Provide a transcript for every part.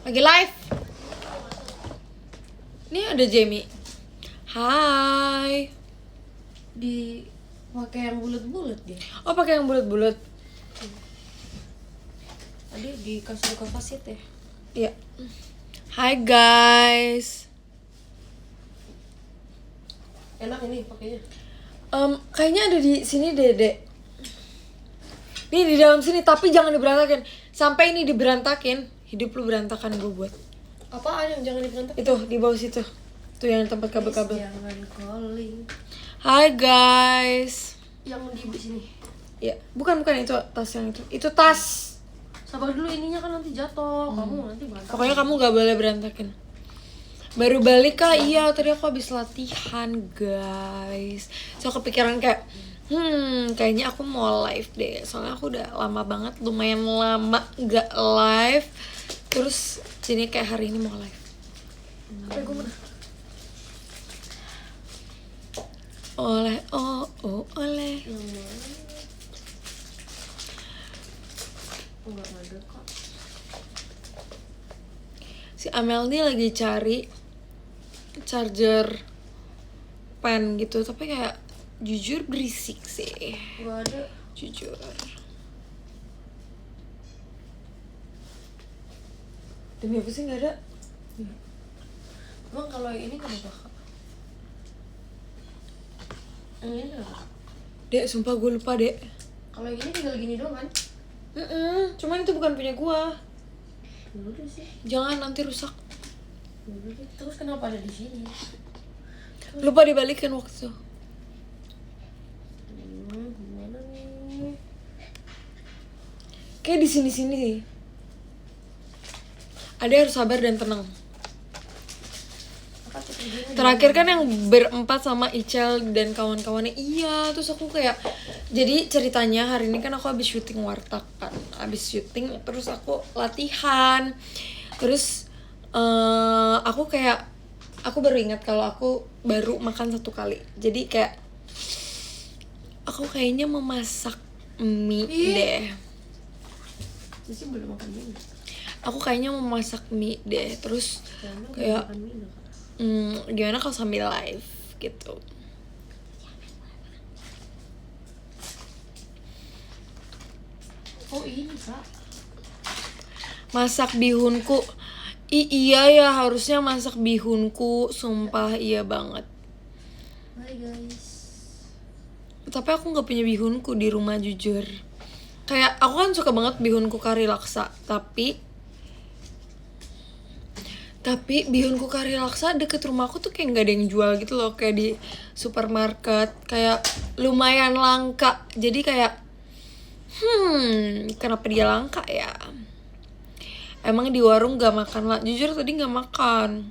Lagi live. Nih ada Jamie. Hai. Di pakai yang bulat-bulat dia. Oh, pakai yang bulat-bulat. Tadi dikasih kapasit ya. Iya. Hai guys. Enak ini pakainya. Kayaknya ada di sini Dede. Nih di dalam sini, tapi jangan diberantakin. Sampai ini diberantakin, hidup lu berantakan gue buat. Apaan yang jangan diberantak? Itu di bawah situ. Tuh yang tempat kabel-kabel. Jangan calling. Hai guys. Yang di sini. Ya, bukan itu tas yang itu. Itu tas. Sabar dulu, ininya kan nanti jatuh. Kamu nanti berantakan. Pokoknya kamu gak boleh berantakin. Baru balik kah? Iya, tadi aku habis latihan guys. So kepikiran kayak kayaknya aku mau live deh. Soalnya aku udah lama banget, lumayan lama gak live. Terus jadi kayak hari ini mau live. Apa gue mana? Oleh oleh. Yang mana? Enggak ada kok. Si Amel nih lagi cari charger pen gitu, tapi kayak jujur berisik sih. Enggak ada. Jujur. Demi apa sih nggak ada? Emang kalau yang ini kenapa kak? Yang ini kenapa? Dek, sumpah gue lupa dek. Kalau yang ini tinggal gini doang kan? Cuman itu bukan punya gua. Udah sih. Jangan nanti rusak. Udah deh. Terus kenapa ada di sini? Lupa dibalikin waktu itu. Gimana nih? Kayak di sini-sini sih. Ada harus sabar dan tenang. Apa cek videonya? Terakhir kan yang berempat sama Ichel dan kawan-kawannya. Iya, terus aku kayak, jadi ceritanya hari ini kan aku habis syuting warteg kan. Habis syuting terus aku latihan. Terus aku kayak, aku baru ingat kalau aku baru makan 1 kali. Jadi kayak aku kayaknya memasak mie deh. Sisi belum makan mie. Aku kayaknya memasak mie deh. Terus kayak Makan mie nggak, Kak? gimana kalau sambil live gitu. Oh ini kak. Masak bihunku. Iya ya, harusnya masak bihunku. Sumpah iya banget. Hai guys. Tapi aku gak punya bihunku di rumah jujur. Kayak aku kan suka banget bihunku kari laksa. Tapi bihunku kari laksa deket rumahku tuh kayak gak ada yang jual gitu loh. Kayak di supermarket. Kayak lumayan langka. Jadi kayak kenapa dia langka ya? Emang di warung gak makan lah. Jujur tadi gak makan.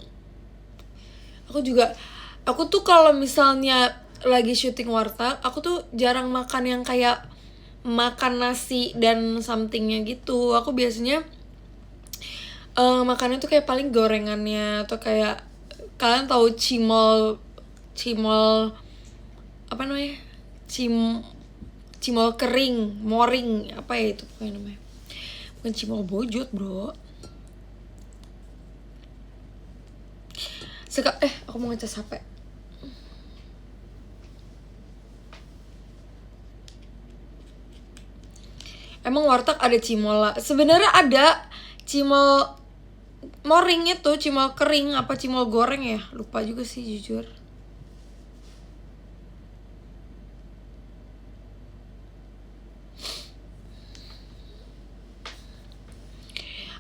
Aku tuh kalau misalnya lagi syuting warteg, aku tuh jarang makan yang kayak makan nasi dan somethingnya gitu. Aku biasanya makannya tuh kayak paling gorengannya, atau kayak kalian tahu cimol apa namanya, cimol kering, moring, apa ya itu pokoknya namanya. Bukan cimol bojot bro. Aku mau ngecas HP. Emang warteg ada cimol? Sebenarnya ada cimol moring itu, cimol kering apa cimol goreng ya? Lupa juga sih jujur.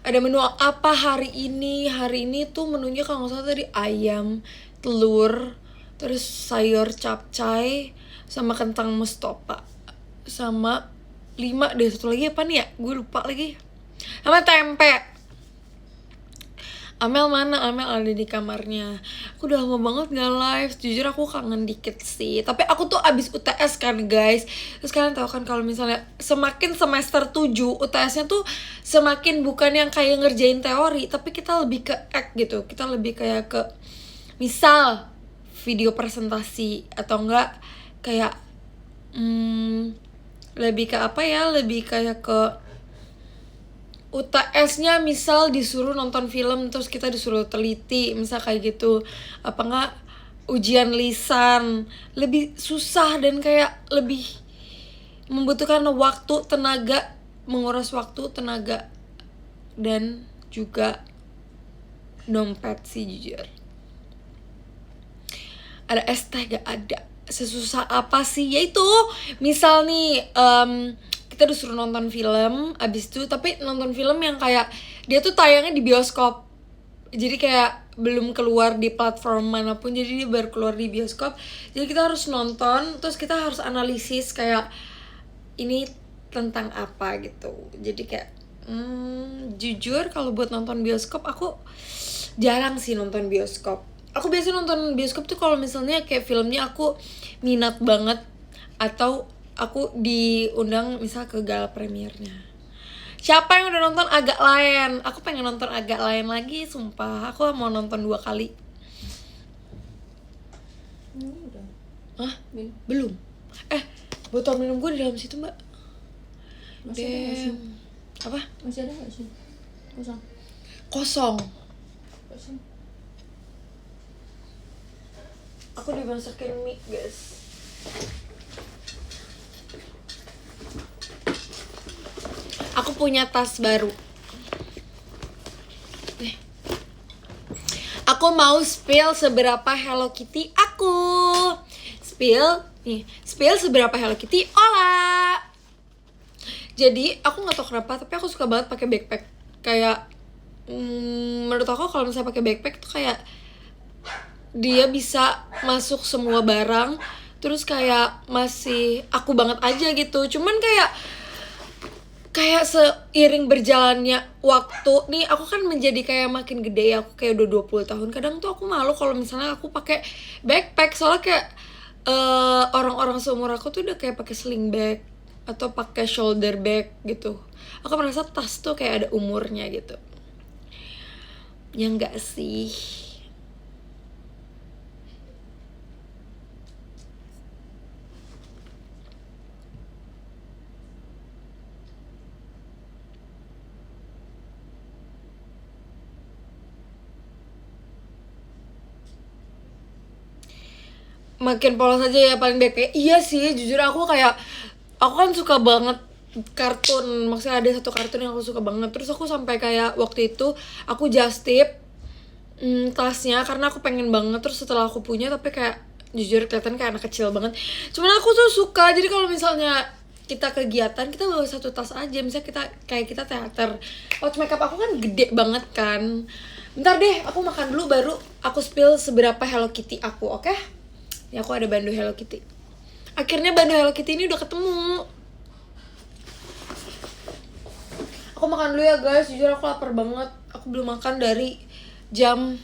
Ada menu apa hari ini? Hari ini tuh menunya kalau nggak salah tadi ayam, telur, terus sayur capcay, sama kentang mustopa, sama 5 deh, satu lagi apa nih ya? Gue lupa lagi. Sama tempe. Amel mana? Amel ada di kamarnya. Aku udah lama banget gak live. Jujur aku kangen dikit sih. Tapi aku tuh abis UTS kan guys. Terus kalian tahu kan kalau misalnya semakin semester 7 UTS-nya tuh semakin bukan yang kayak ngerjain teori, tapi kita lebih ke act gitu. Kita lebih kayak ke misal video presentasi, atau enggak kayak lebih ke apa ya? Lebih kayak ke UTS-nya misal disuruh nonton film terus kita disuruh teliti misal kayak gitu, apa enggak ujian lisan, lebih susah dan kayak lebih membutuhkan waktu, tenaga, menguras waktu, tenaga, dan juga dompet sih jujur. Ada ST gak ada. Sesusah apa sih? Yaitu misal nih kita disuruh nonton film abis itu, tapi nonton film yang kayak dia tuh tayangnya di bioskop, jadi kayak belum keluar di platform manapun, jadi dia baru keluar di bioskop. Jadi kita harus nonton, terus kita harus analisis kayak ini tentang apa gitu. Jadi kayak jujur kalau buat nonton bioskop aku jarang sih nonton bioskop. Aku biasa nonton bioskop tuh kalau misalnya kayak filmnya aku minat banget atau aku diundang misal ke gala premiernya. Siapa yang udah nonton Agak Lain? Aku pengen nonton Agak Lain lagi, sumpah. Aku mau nonton 2 kali. Udah. Hah? Belum. Botol minum gue di dalam situ, Mbak. Masih ada nggak sih? Apa? Masih ada nggak sih? Kosong. Kosong. Kosong. Aku dimasakin mie, guys. Aku punya tas baru. Aku mau spill seberapa Hello Kitty aku. Spill seberapa Hello Kitty Ola. Jadi aku nggak tahu kenapa, tapi aku suka banget pakai backpack. Kayak menurut aku kalau misalnya pakai backpack tuh kayak dia bisa masuk semua barang, terus kayak masih aku banget aja gitu. Cuman kayak seiring berjalannya waktu nih, aku kan menjadi kayak makin gede ya, aku kayak udah 20 tahun. Kadang tuh aku malu kalau misalnya aku pakai backpack, soalnya kayak orang-orang seumur aku tuh udah kayak pakai sling bag atau pakai shoulder bag gitu. Aku merasa tas tuh kayak ada umurnya gitu. Ya enggak sih. Makin polos aja ya paling backpack. Iya sih, jujur aku kan suka banget kartun. Maksudnya ada satu kartun yang aku suka banget. Terus aku sampai kayak waktu itu aku just tip tasnya karena aku pengen banget. Terus setelah aku punya, tapi kayak jujur kelihatan kayak anak kecil banget. Cuman aku tuh suka. Jadi kalau misalnya kita kegiatan, kita bawa satu tas aja. Misalnya kita teater, pouch makeup aku kan gede banget kan. Bentar deh, aku makan dulu baru aku spill seberapa Hello Kitty aku, oke? Ya aku ada bandu Hello Kitty. Akhirnya bandu Hello Kitty ini udah ketemu. Aku makan dulu ya guys, jujur aku lapar banget. Aku belum makan dari jam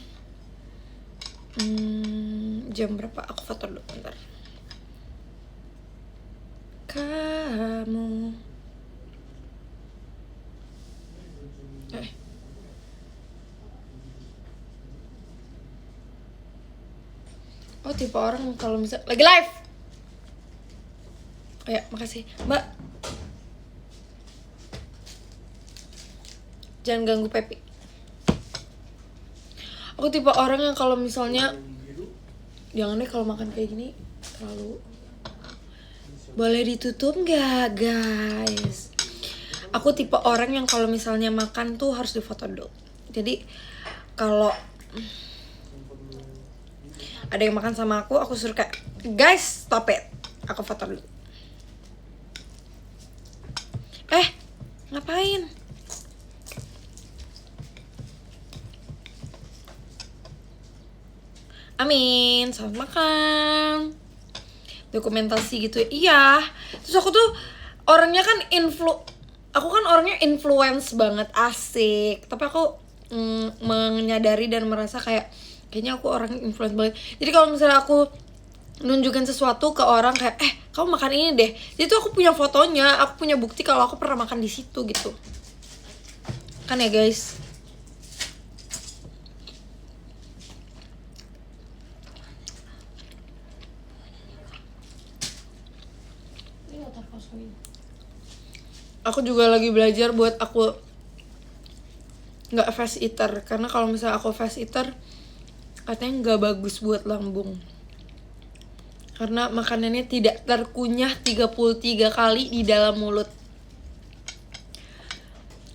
berapa? Aku foto dulu bentar. Kamu Oh, tipe orang kalau misal lagi live. Oh ya, makasih Mbak. Jangan ganggu Pepi. Aku tipe orang yang kalau misalnya, jangan deh kalau makan kayak gini terlalu. Boleh ditutup nggak guys? Aku tipe orang yang kalau misalnya makan tuh harus difoto dulu. Jadi kalau ada yang makan sama aku suruh kayak, guys stop it, aku foto dulu. Ngapain? Amin, selamat makan. Dokumentasi gitu ya. Iya. Terus aku tuh orangnya kan orangnya influence banget, asik. Tapi aku menyadari dan merasa kayaknya aku orang influence banget. Jadi kalau misalnya aku nunjukin sesuatu ke orang kayak kamu makan ini deh, jadi tuh aku punya fotonya, aku punya bukti kalau aku pernah makan di situ gitu kan ya guys. Aku juga lagi belajar buat aku nggak fast eater, karena kalau misalnya aku fast eater katanya nggak bagus buat lambung, karena makanannya tidak terkunyah 33 kali di dalam mulut.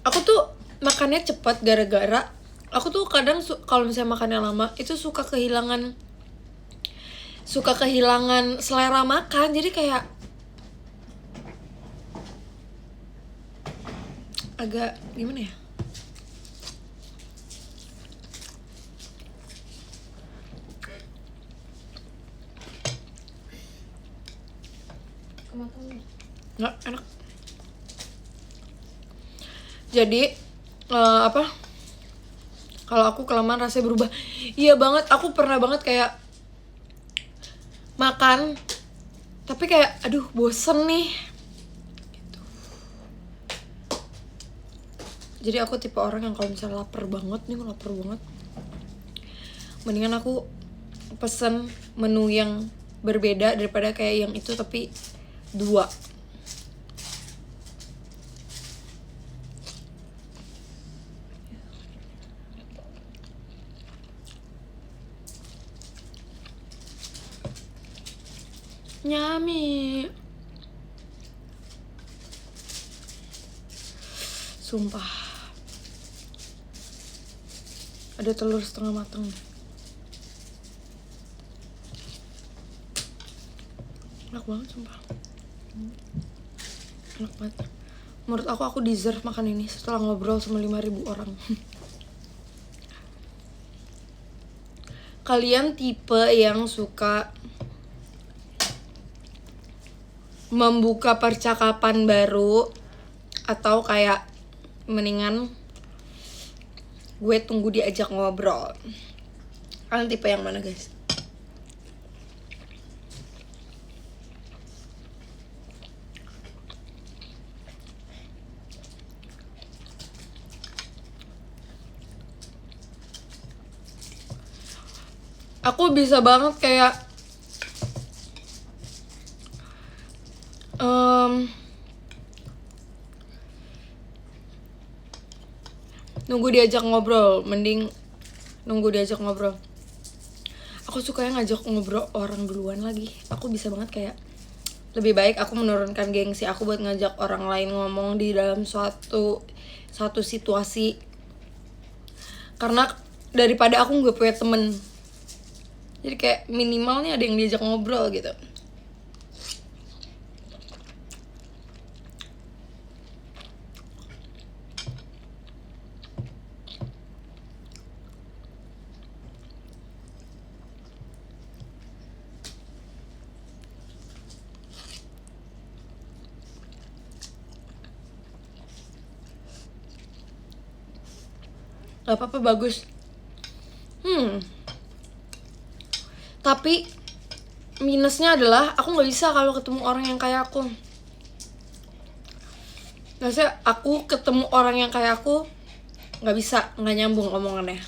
Aku tuh makannya cepat gara-gara aku tuh kadang kalau misalnya makannya lama itu suka kehilangan selera makan. Jadi kayak agak gimana ya, Kematangan. nggak enak. Jadi apa, kalau aku kelamaan rasanya berubah. Iya banget, aku pernah banget kayak makan tapi kayak aduh bosen nih gitu. Jadi aku tipe orang yang kalau misalnya lapar banget mendingan aku pesen menu yang berbeda daripada kayak yang itu tapi 2. Nyami. Sumpah. Ada telur setengah matang. Enak banget sumpah. Enak banget. Menurut aku deserve makan ini setelah ngobrol sama 5.000 orang. Kalian tipe yang suka membuka percakapan baru atau kayak mendingan gue tunggu diajak ngobrol? Kalian tipe yang mana guys? Aku bisa banget kayak nunggu diajak ngobrol, mending nunggu diajak ngobrol. Aku suka yang ngajak ngobrol orang duluan lagi. Aku bisa banget kayak lebih baik aku menurunkan gengsi aku buat ngajak orang lain ngomong di dalam suatu situasi, karena daripada aku nggak punya temen. Jadi kayak minimalnya ada yang diajak ngobrol gitu. Gak apa-apa, bagus. Tapi minusnya adalah aku nggak bisa kalau ketemu orang yang kayak aku. Maksudnya aku ketemu orang yang kayak aku nggak bisa, nggak nyambung omongannya.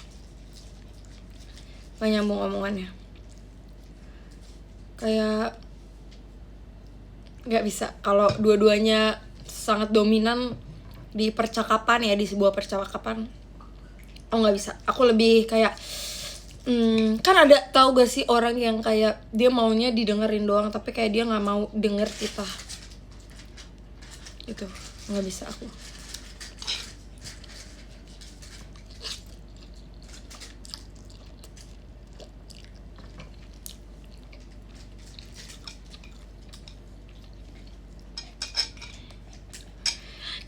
Kayak nggak bisa kalau dua-duanya sangat dominan di percakapan ya, di sebuah percakapan. Aku nggak bisa. Aku lebih kayak kan ada, tahu gak sih orang yang kayak dia maunya didengerin doang tapi kayak dia nggak mau denger kita. Itu nggak bisa aku.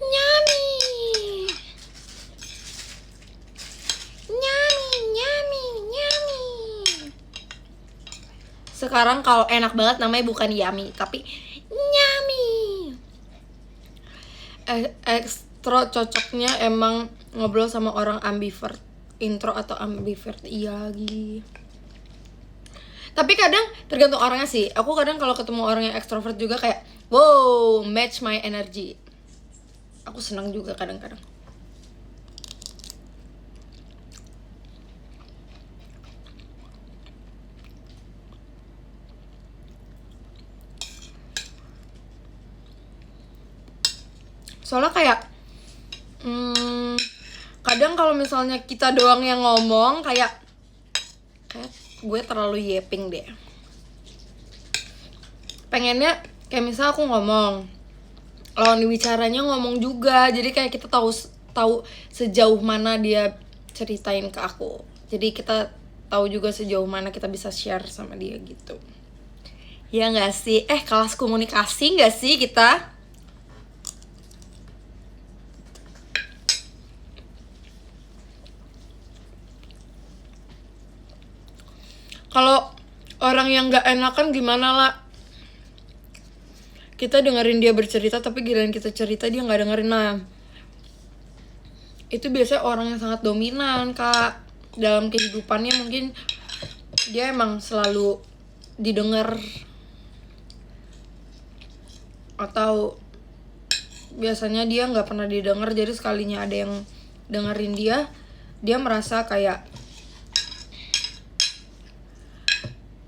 Nyami. Sekarang kalau enak banget namanya bukan yummy tapi nyami. Ekstro cocoknya emang ngobrol sama orang ambivert. Intro atau ambivert, iya lagi. Tapi kadang tergantung orangnya sih. Aku kadang kalau ketemu orang yang ekstrovert juga kayak wow, match my energy. Aku senang juga kadang-kadang. Soalnya kayak kadang kalau misalnya kita doang yang ngomong kayak gue terlalu yeping deh. Pengennya kayak misal aku ngomong, lawan bicaranya ngomong juga, jadi kayak kita tahu sejauh mana dia ceritain ke aku, jadi kita tahu juga sejauh mana kita bisa share sama dia gitu. Ya nggak sih? Kelas komunikasi nggak sih kita? Kalau orang yang nggak enakan gimana lah? Kita dengerin dia bercerita tapi giliran kita cerita dia nggak dengerin. Nah, itu biasanya orang yang sangat dominan, Kak. Dalam kehidupannya mungkin dia emang selalu didengar, atau biasanya dia nggak pernah didengar, jadi sekalinya ada yang dengerin dia merasa kayak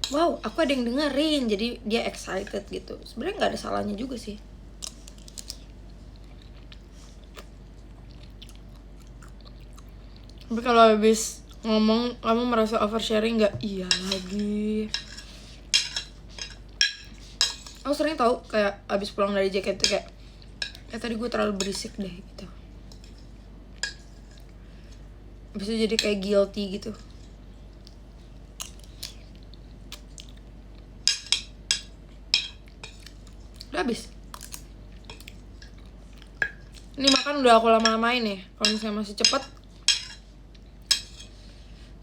wow, aku ada yang dengerin, jadi dia excited gitu. Sebenarnya nggak ada salahnya juga sih. Tapi kalau habis ngomong kamu merasa oversharing nggak? Iya lagi. Aku sering tahu kayak abis pulang dari JKT tuh kayak tadi gue terlalu berisik deh gitu. Abis itu jadi kayak guilty gitu. Udah habis. Ini makan udah aku lama-lamain nih. Kalau misalnya masih cepet,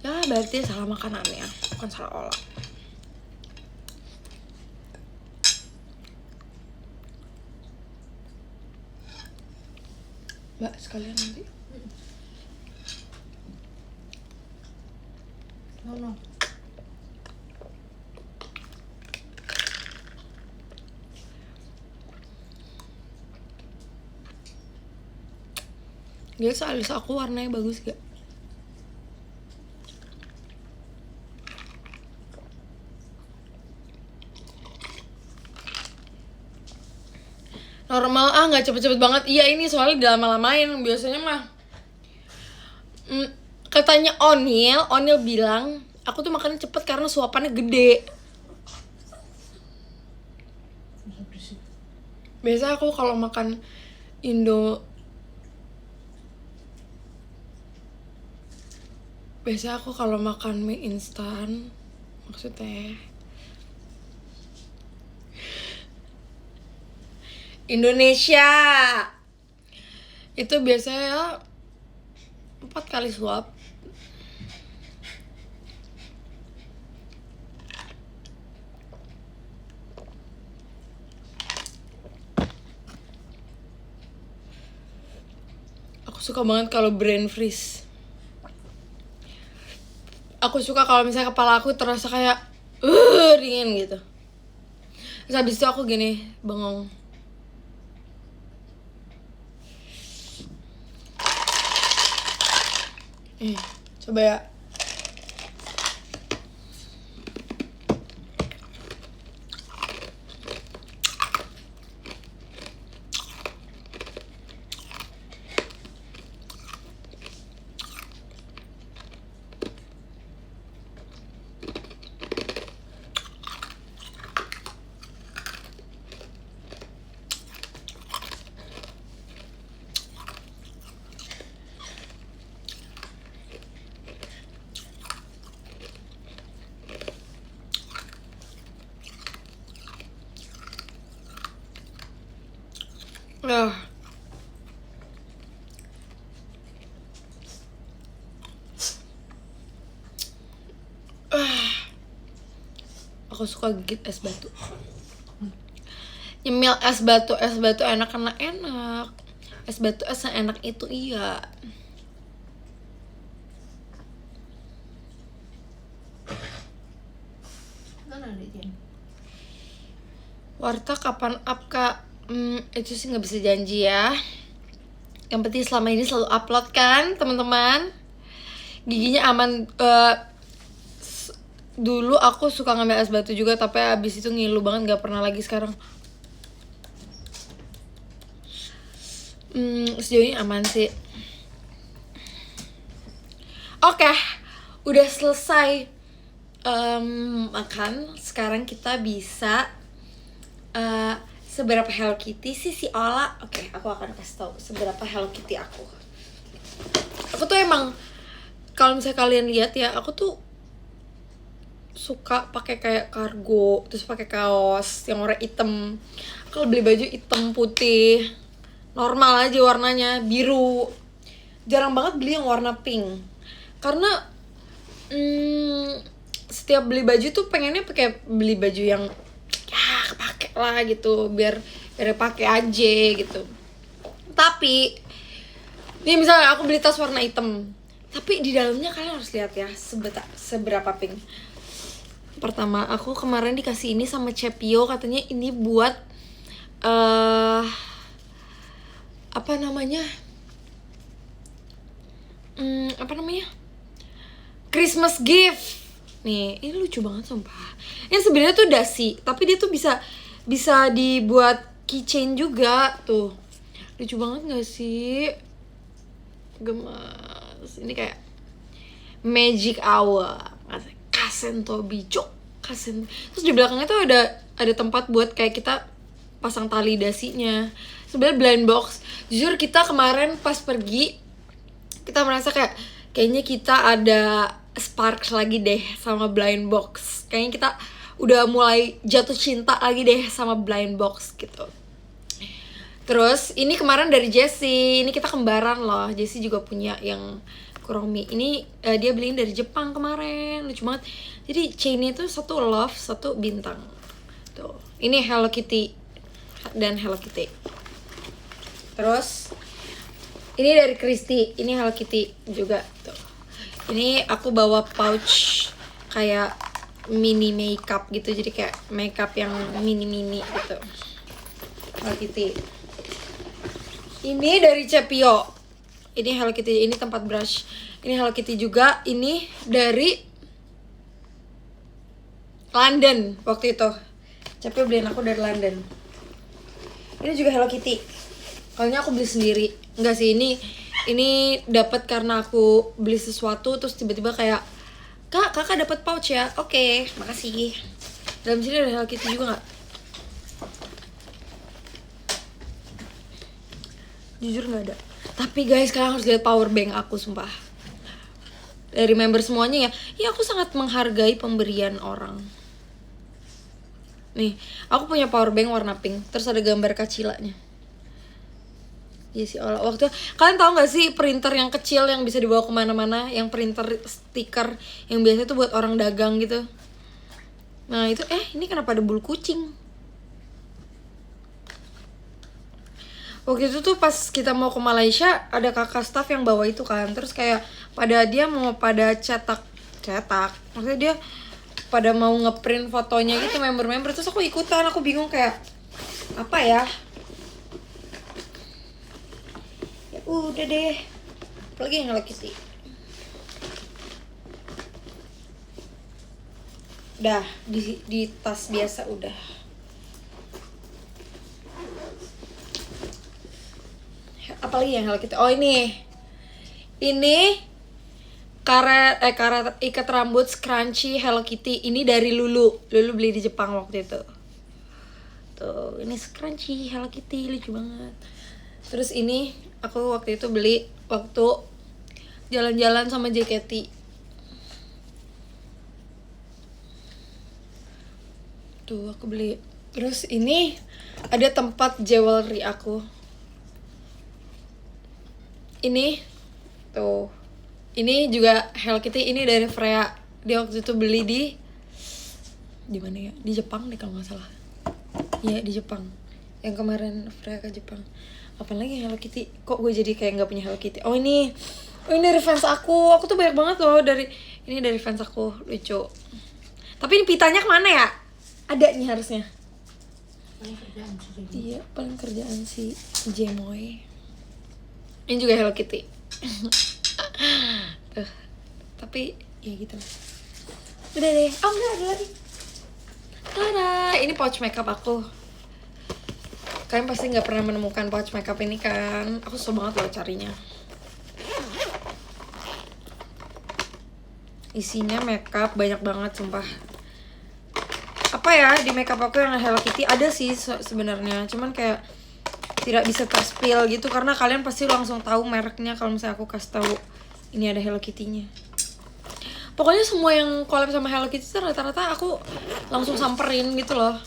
ya berarti salah makanannya, bukan salah olah. Mbak, sekalian nanti. No. Guys, alis aku warnanya bagus gak? Normal nggak cepet-cepet banget. Iya, ini soalnya udah lama-lamain. Biasanya mah katanya Onil bilang aku tuh makannya cepet karena suapannya gede. Biasa aku kalau makan Indo, biasa aku kalau makan mie instan, maksudnya Indonesia, itu biasanya 4 kali suap. Aku suka banget kalau brain freeze. Aku suka kalau misalnya kepala aku terasa kayak dingin gitu. Terus habis itu aku gini, bengong. Coba ya. Aku suka gigit es batu. Nyemil es batu enak. Es batu enak itu iya. Mana adiknya? Warteg kapan up, Kak? Itu sih nggak bisa janji ya. Yang penting selama ini selalu upload kan, teman-teman. Giginya aman. Dulu aku suka ngambil es batu juga, tapi abis itu ngilu banget, nggak pernah lagi sekarang. Sejauh ini aman sih. Oke, udah selesai makan. Sekarang kita bisa seberapa Hello Kitty sih si Ola. Oke, aku akan kasih tahu seberapa Hello Kitty aku. Aku tuh emang kalau misalnya kalian lihat ya, aku tuh suka pakai kayak kargo, terus pakai kaos yang warna hitam. Kalau beli baju hitam putih, normal aja warnanya, biru. Jarang banget beli yang warna pink. Karena setiap beli baju tuh pengennya beli baju yang ya kepake lah gitu, biar pakai aja gitu. Tapi ini misalnya aku beli tas warna hitam, tapi di dalamnya kalian harus lihat ya seberapa pink. Pertama, aku kemarin dikasih ini sama Cepio, katanya ini buat apa namanya Christmas gift. Nih, ini lucu banget sumpah. Ini sebenarnya tuh dasi, tapi dia tuh bisa dibuat keychain juga tuh. Lucu banget gak sih? Gemas. Ini kayak magic hour. Kasen Tobi Cok. Kasen. Terus di belakangnya tuh ada tempat buat kayak kita pasang tali dasinya. Sebenarnya blind box. Jujur kita kemarin pas pergi, kita merasa kayaknya kita ada sparks lagi deh sama blind box. Kayaknya kita udah mulai jatuh cinta lagi deh sama blind box gitu. Terus ini kemarin dari Jessie, ini kita kembaran loh. Jessie juga punya yang Kuromi. Ini dia beliin dari Jepang kemarin, lucu banget. Jadi chainnya itu satu love, satu bintang. Tuh, ini Hello Kitty dan Hello Kitty. Terus ini dari Christy, ini Hello Kitty juga tuh. Ini aku bawa pouch kayak mini makeup gitu, jadi kayak makeup yang mini gitu. Hello Kitty. Ini dari Cepio. Ini Hello Kitty, ini tempat brush. Ini Hello Kitty juga. Ini dari London waktu itu. Cepio beliin aku dari London. Ini juga Hello Kitty. Kayaknya aku beli sendiri. Enggak sih, ini dapat karena aku beli sesuatu terus tiba-tiba kayak, kakak dapat pouch ya. Oke, makasih. Dalam sini ada Hello Kitty juga nggak? Jujur nggak ada. Tapi guys, kalian harus lihat power bank aku, sumpah. Dari member semuanya ya. Ya, aku sangat menghargai pemberian orang. Nih, aku punya power bank warna pink. Terus ada gambar kacilanya. Iya sih, waktu kalian tahu nggak sih printer yang kecil yang bisa dibawa kemana-mana, yang printer stiker yang biasanya tuh buat orang dagang gitu. Nah itu, ini kenapa ada bulu kucing? Waktu itu tuh pas kita mau ke Malaysia, ada kakak staff yang bawa itu kan. Terus kayak dia mau pada cetak. Maksudnya dia pada mau ngeprint fotonya gitu, member-member. Terus aku ikutan, aku bingung kayak, apa ya? Ya udah deh. Apalagi yang Hello Kitty. Udah, di tas biasa udah. Apalagi yang Hello Kitty. Oh ini karet ikat rambut scrunchie Hello Kitty. Ini dari Lulu beli di Jepang waktu itu. Tuh, ini scrunchie Hello Kitty, lucu banget. Terus ini aku waktu itu beli waktu jalan-jalan sama JKT. Tuh, aku beli. Terus ini ada tempat jewelry aku. Ini tuh, ini juga Hello Kitty, ini dari Freya. Dia waktu itu beli di mana ya, di Jepang deh kalau nggak salah. Iya, di Jepang. Yang kemarin Freya ke Jepang. Apa lagi Hello Kitty? Kok gue jadi kayak nggak punya Hello Kitty? Oh ini dari fans aku tuh banyak banget loh dari fans aku, lucu. Tapi ini pitanya kemana ya? Ada nih harusnya. Iya, paling kerjaan si Jemoy. Ini juga Hello Kitty. Tapi ya gitu. Udah deh. Oh enggak, ada lagi. Tada, ini pouch makeup aku. Kalian pasti nggak pernah menemukan pouch makeup ini kan? Aku susah banget loh carinya. isinya makeup banyak banget sumpah. Apa ya di makeup aku yang Hello Kitty ada sih sebenarnya, cuman kayak tidak bisa terspill gitu karena kalian pasti langsung tahu mereknya kalau misalnya aku kasih tahu ini ada Hello Kitty-nya. Pokoknya semua yang collab sama Hello Kitty tuh rata-rata aku langsung samperin gitu loh.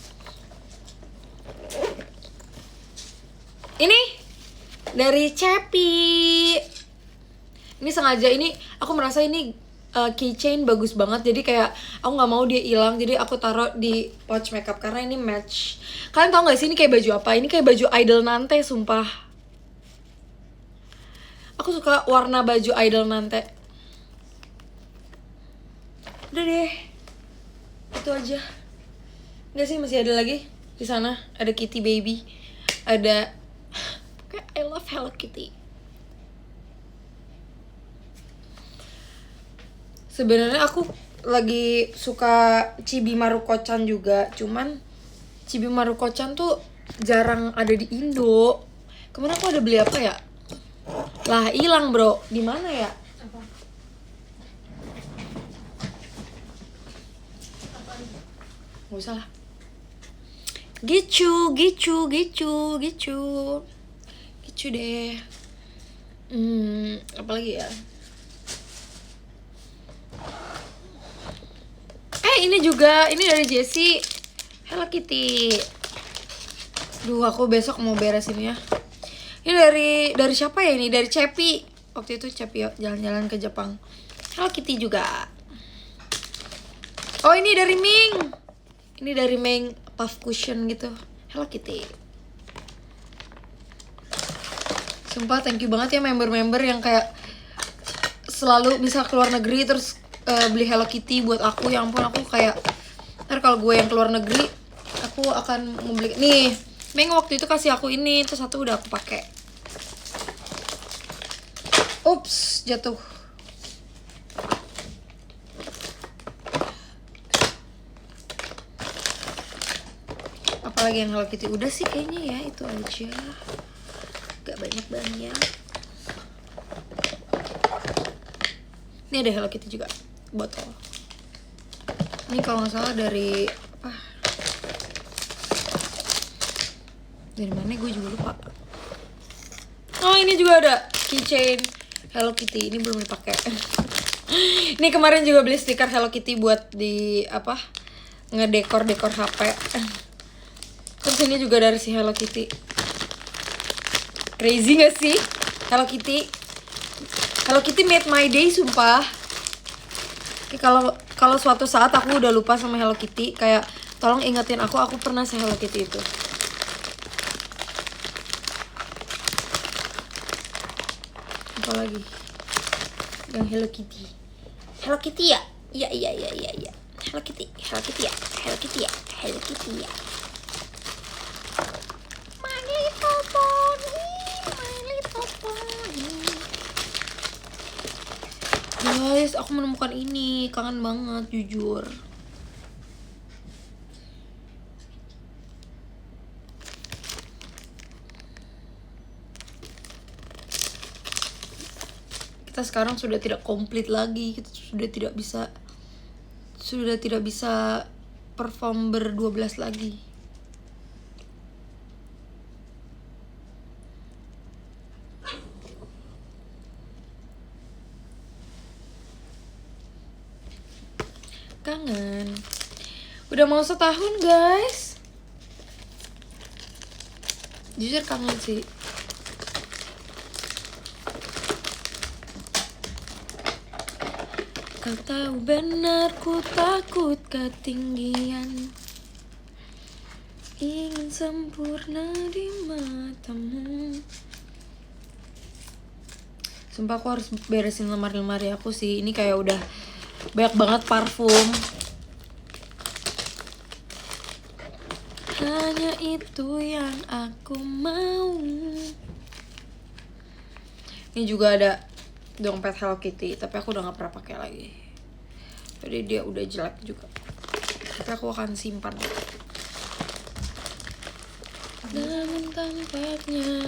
Ini dari Cepi. Ini sengaja, ini aku merasa ini keychain bagus banget, jadi kayak aku nggak mau dia hilang, jadi aku taruh di pouch makeup karena ini match. Kalian tau gak sih ini kayak baju apa? Ini kayak baju Idol Nante sumpah. Aku suka warna baju Idol Nante. Udah deh, itu aja. Nggak sih, masih ada lagi di sana. Ada Kitty Baby, ada I love Hello Kitty. Sebenarnya aku lagi suka Chibi Maruko-chan juga, cuman Chibi Maruko-chan tuh jarang ada di Indo. Kemana aku ada beli apa ya? Lah hilang bro, di mana ya? Apa? Gak usah lah. Gitu deh. Apa lagi ya? Ini juga, ini dari Jessie, Hello Kitty. Duh, aku besok mau beresin ya. Ini dari siapa ya ini? Dari Cepi. Waktu itu Cepi jalan-jalan ke Jepang. Hello Kitty juga. Oh, ini dari Ming. Ini dari Ming puff cushion gitu. Hello Kitty. Sumpah thank you banget ya member-member yang kayak selalu bisa keluar negeri terus beli Hello Kitty buat aku. Ya ampun, aku kayak ntar kalau gue yang keluar negeri aku akan membeli. Nih Meng waktu itu kasih aku ini, terus satu udah aku pakai. Ups, jatuh. Apalagi yang Hello Kitty? Udah sih kayaknya ya, itu aja. Gak banyak-banyak. Ini ada Hello Kitty juga, botol. Ini kalau nggak salah dari apa? Dari mana gue juga lupa. Oh, ini juga ada keychain Hello Kitty. Ini belum dipakai. Ini kemarin juga beli stiker Hello Kitty buat di apa? Ngedekor HP. Terus ini juga dari si Hello Kitty. Crazy gak sih? Hello Kitty. Hello Kitty made my day sumpah. Kalau suatu saat aku udah lupa sama Hello Kitty, kayak tolong ingetin aku pernah se Hello Kitty itu. Apa lagi? Yang Hello Kitty. Hello Kitty ya? Iya. Hello Kitty ya. My little pony. Guys, aku menemukan ini, kangen banget jujur. Kita sekarang sudah tidak komplit lagi, kita sudah tidak bisa perform ber-12 lagi. Kangen. Udah mau setahun guys. Jujur kangen sih. Kau tahu benar ku takut ketinggian, ingin sempurna di matamu. Sumpah aku harus beresin lemari-lemari aku sih. Ini kayak udah banyak banget parfum. Hanya itu yang aku mau. Ini juga ada dompet Hello Kitty, tapi aku udah gak pernah pakai lagi. Jadi dia udah jelek juga. Tapi aku akan simpan. Namun tampaknya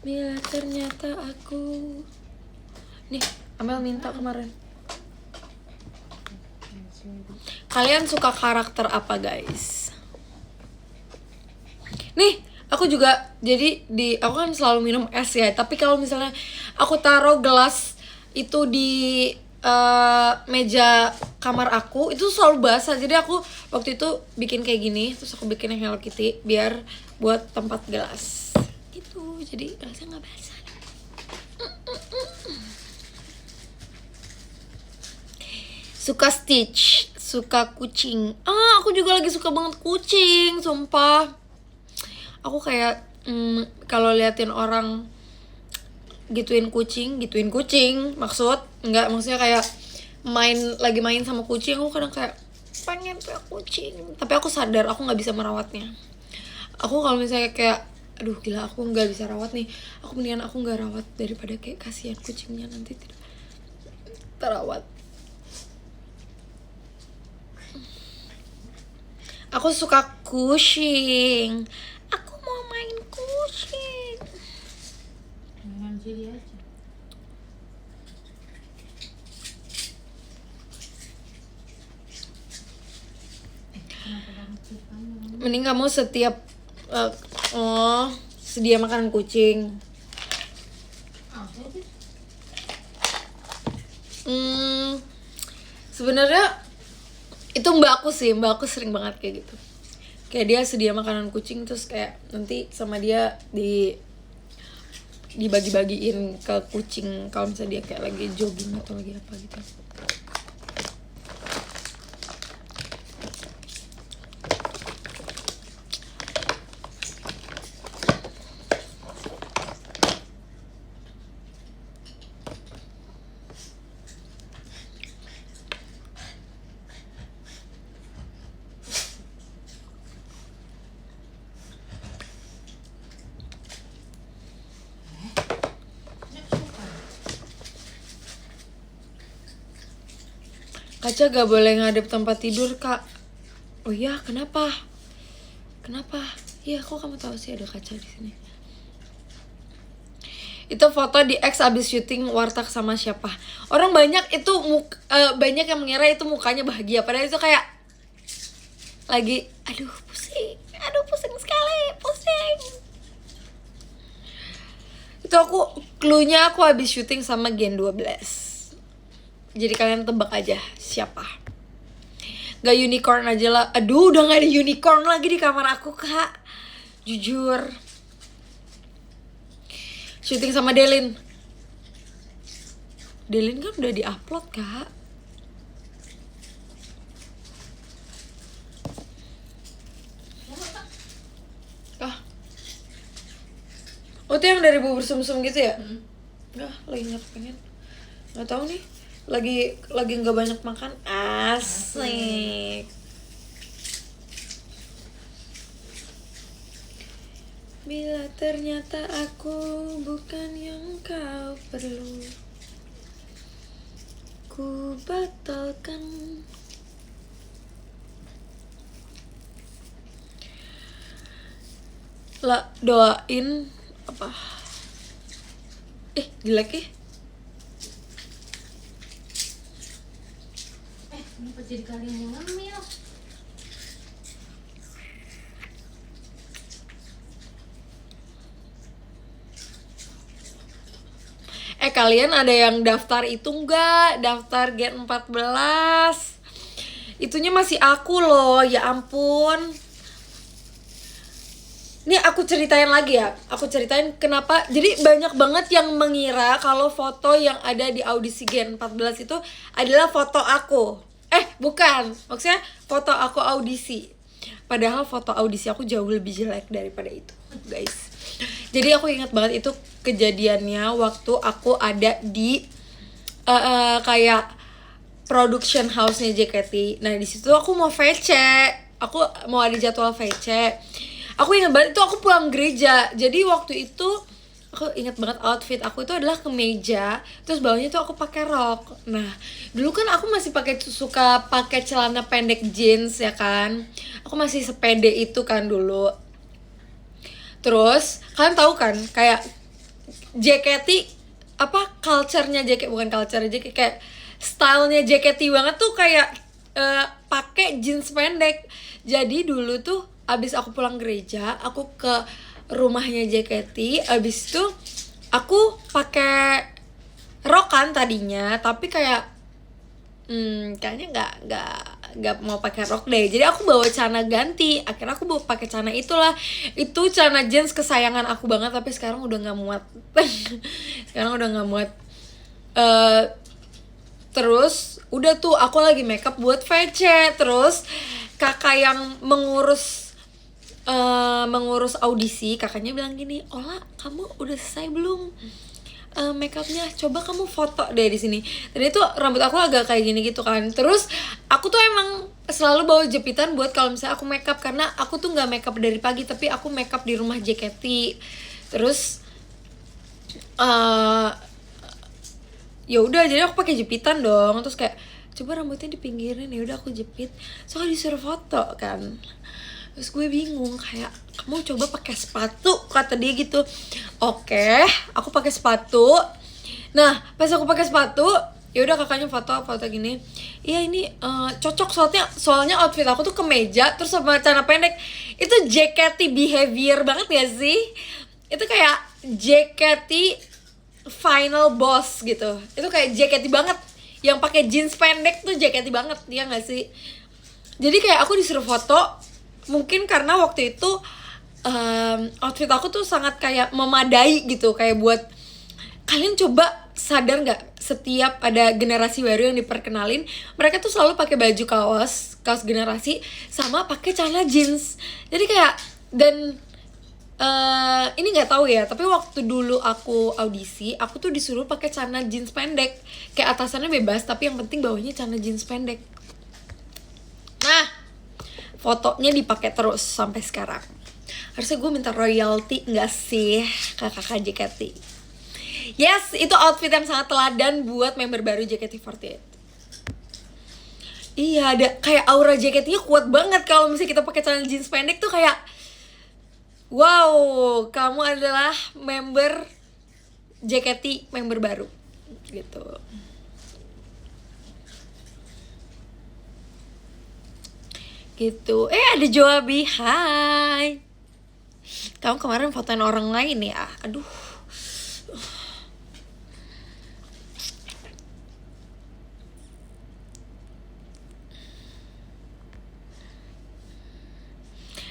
Bila ternyata aku. Nih, Amel minta kemarin. Kalian suka karakter apa, guys? Nih, aku juga jadi aku kan selalu minum es ya. Tapi kalau misalnya aku taruh gelas itu di meja kamar aku, itu selalu basah. Jadi aku waktu itu bikin kayak gini, terus aku bikin yang Hello Kitty biar buat tempat gelas. Gitu. Jadi gelasnya nggak basah. Suka Stitch, suka kucing. Aku juga lagi suka banget kucing, sumpah. Aku kayak kalau liatin orang gituin kucing, maksudnya kayak lagi main sama kucing, aku kadang kayak pengen punya kucing, tapi aku sadar aku nggak bisa merawatnya. Aku kalau misalnya kayak aduh gila aku nggak bisa rawat nih, aku mendingan aku nggak rawat daripada kayak kasihan kucingnya nanti tidak terawat. Aku suka kucing. Aku mau main kucing. Jangan jadi aja. Kenapa banget sih kamu? Mending kamu setiap sedia makanan kucing. Apa sih? Sebenarnya itu mbak aku sering banget kayak gitu. Kayak dia sedia makanan kucing terus kayak nanti sama dia dibagi-bagiin ke kucing kalau misalnya dia kayak lagi jogging atau lagi apa gitu. Kaca gak boleh ngadep tempat tidur, Kak. Oh iya, kenapa? Iya, kok kamu tahu sih ada kaca di sini? Itu foto di X abis syuting warteg sama siapa? Orang banyak itu banyak yang mengira itu mukanya bahagia, padahal itu kayak lagi aduh pusing sekali, Itu cluenya aku habis syuting sama Gen 12. Jadi kalian tebak aja siapa. Gak unicorn aja lah. Aduh udah gak ada unicorn lagi di kamar aku, Kak. Jujur. Syuting sama Delin kan udah di-upload, Kak. Oh itu yang dari bubur sumsum gitu ya? Lagi gak pengen. Gak tahu nih. Lagi nggak banyak makan. Asik. Bila ternyata aku bukan yang kau perlu, ku batalkan. Lah doain apa? Jelek ih. Kenapa jadi kalian yang ngemil? Kalian ada yang daftar itu enggak? Daftar Gen 14. Itunya masih aku loh, ya ampun. Ini aku ceritain lagi ya. Aku ceritain kenapa. Jadi banyak banget yang mengira kalau foto yang ada di audisi Gen 14 itu adalah foto aku. Bukan. Maksudnya foto aku audisi. Padahal foto audisi aku jauh lebih jelek daripada itu, guys. Jadi aku ingat banget itu kejadiannya waktu aku ada di kayak production house-nya JKT. Nah, di situ aku mau VC. Aku mau ada jadwal VC. Aku ingat banget itu aku pulang gereja. Jadi waktu itu aku ingat banget outfit aku itu adalah kemeja, terus bawahnya tuh aku pakai rok. Nah, dulu kan aku masih suka pakai celana pendek jeans ya kan. Aku masih sepede itu kan dulu. Terus kalian tahu kan kayak JKT apa culture-nya JKT, bukan culture JKT, kayak stylenya JKT banget tuh kayak pakai jeans pendek. Jadi dulu tuh abis aku pulang gereja, aku ke rumahnya JKT, abis itu aku pakai rok kan tadinya, tapi kayak kayaknya nggak mau pakai rok deh, jadi aku bawa celana ganti. Akhirnya aku bawa pakai celana itulah, itu celana jeans kesayangan aku banget, tapi sekarang udah nggak muat. Sekarang udah nggak muat. Terus udah tuh aku lagi makeup buat VC, terus kakak yang mengurus audisi, kakaknya bilang gini, Ola kamu udah selesai belum makeupnya, coba kamu foto deh di sini. Dan itu rambut aku agak kayak gini gitu kan. Terus aku tuh emang selalu bawa jepitan buat kalau misalnya aku makeup, karena aku tuh nggak makeup dari pagi, tapi aku makeup di rumah JKT. Terus ya udah, jadi aku pakai jepitan dong. Terus kayak coba rambutnya dipinggirin, ya udah aku jepit. Soalnya disuruh foto kan. Terus gue bingung kayak, kamu coba pakai sepatu, kata dia gitu. Oke, aku pakai sepatu. Nah pas aku pakai sepatu, ya udah kakaknya foto gini. Iya ini cocok, soalnya outfit aku tuh kemeja terus sama celana pendek. Itu JKT behavior banget gak sih? Itu kayak JKT final boss gitu. Itu kayak JKT banget. Yang pakai jeans pendek tuh JKT banget, ya gak sih? Jadi kayak aku disuruh foto, mungkin karena waktu itu outfit aku tuh sangat kayak memadai gitu, kayak buat kalian coba sadar nggak, setiap ada generasi baru yang diperkenalin, mereka tuh selalu pakai baju kaos generasi sama pakai celana jeans. Jadi kayak, dan ini nggak tahu ya, tapi waktu dulu aku audisi, aku tuh disuruh pakai celana jeans pendek, kayak atasannya bebas tapi yang penting bawahnya celana jeans pendek. Nah fotonya dipakai terus sampai sekarang. Harusnya gue minta royalty nggak sih ke kakak JKT? Yes, itu outfit yang sangat teladan buat member baru JKT48. Iya, ada kayak aura JKT-nya kuat banget. Kalau misalnya kita pakai celana jeans pendek tuh kayak, wow, kamu adalah member JKT, member baru gitu. Gitu. Ada Joabi, hai. Kamu kemarin fotoin orang lain ya? Aduh.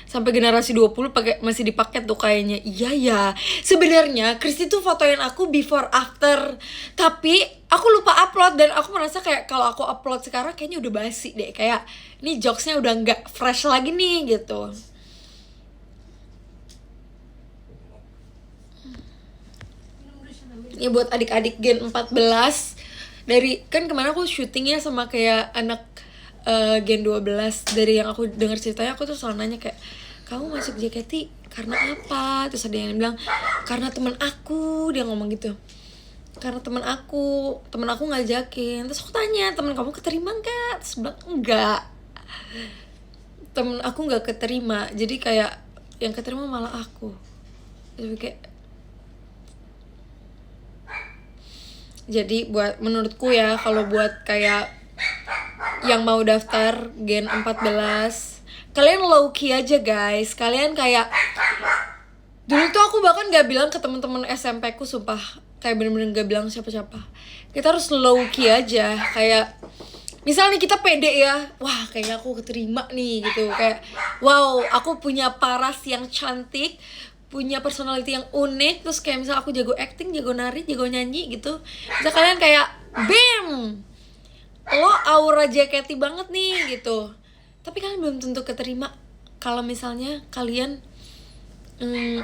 Sampai generasi 20 masih dipakai tuh kayaknya. Iya ya. Sebenarnya Kristi tuh fotoin aku before after, tapi aku lupa upload. Dan aku merasa kayak kalau aku upload sekarang kayaknya udah basi deh. Kayak ini jokesnya udah nggak fresh lagi nih gitu. Ya buat adik-adik Gen 14, dari kan kemarin aku syutingnya sama kayak anak Gen 12. Dari yang aku dengar ceritanya, aku tuh selalu nanya kayak, kamu masuk JKT karena apa? Terus ada yang bilang karena teman aku, dia ngomong gitu, karena teman aku ngajakin. Terus aku tanya, teman kamu keterima nggak? Terus bilang enggak, temen aku nggak keterima. Jadi kayak yang keterima malah aku. Jadi kayak, jadi buat menurutku ya, kalau buat kayak yang mau daftar Gen 14, kalian low key aja guys. Kalian kayak, dulu tuh aku bahkan gak bilang ke temen-temen SMP ku, sumpah, kayak bener-bener gak bilang siapa-siapa. Kita harus low key aja. Kayak misalnya kita pede ya, wah kayaknya aku keterima nih gitu. Kayak wow, aku punya paras yang cantik, punya personality yang unik. Terus kayak misalnya aku jago acting, jago nari, jago nyanyi gitu. Bisa kalian kayak bam, lo aura JKT banget nih gitu. Tapi kalian belum tentu keterima kalau misalnya kalian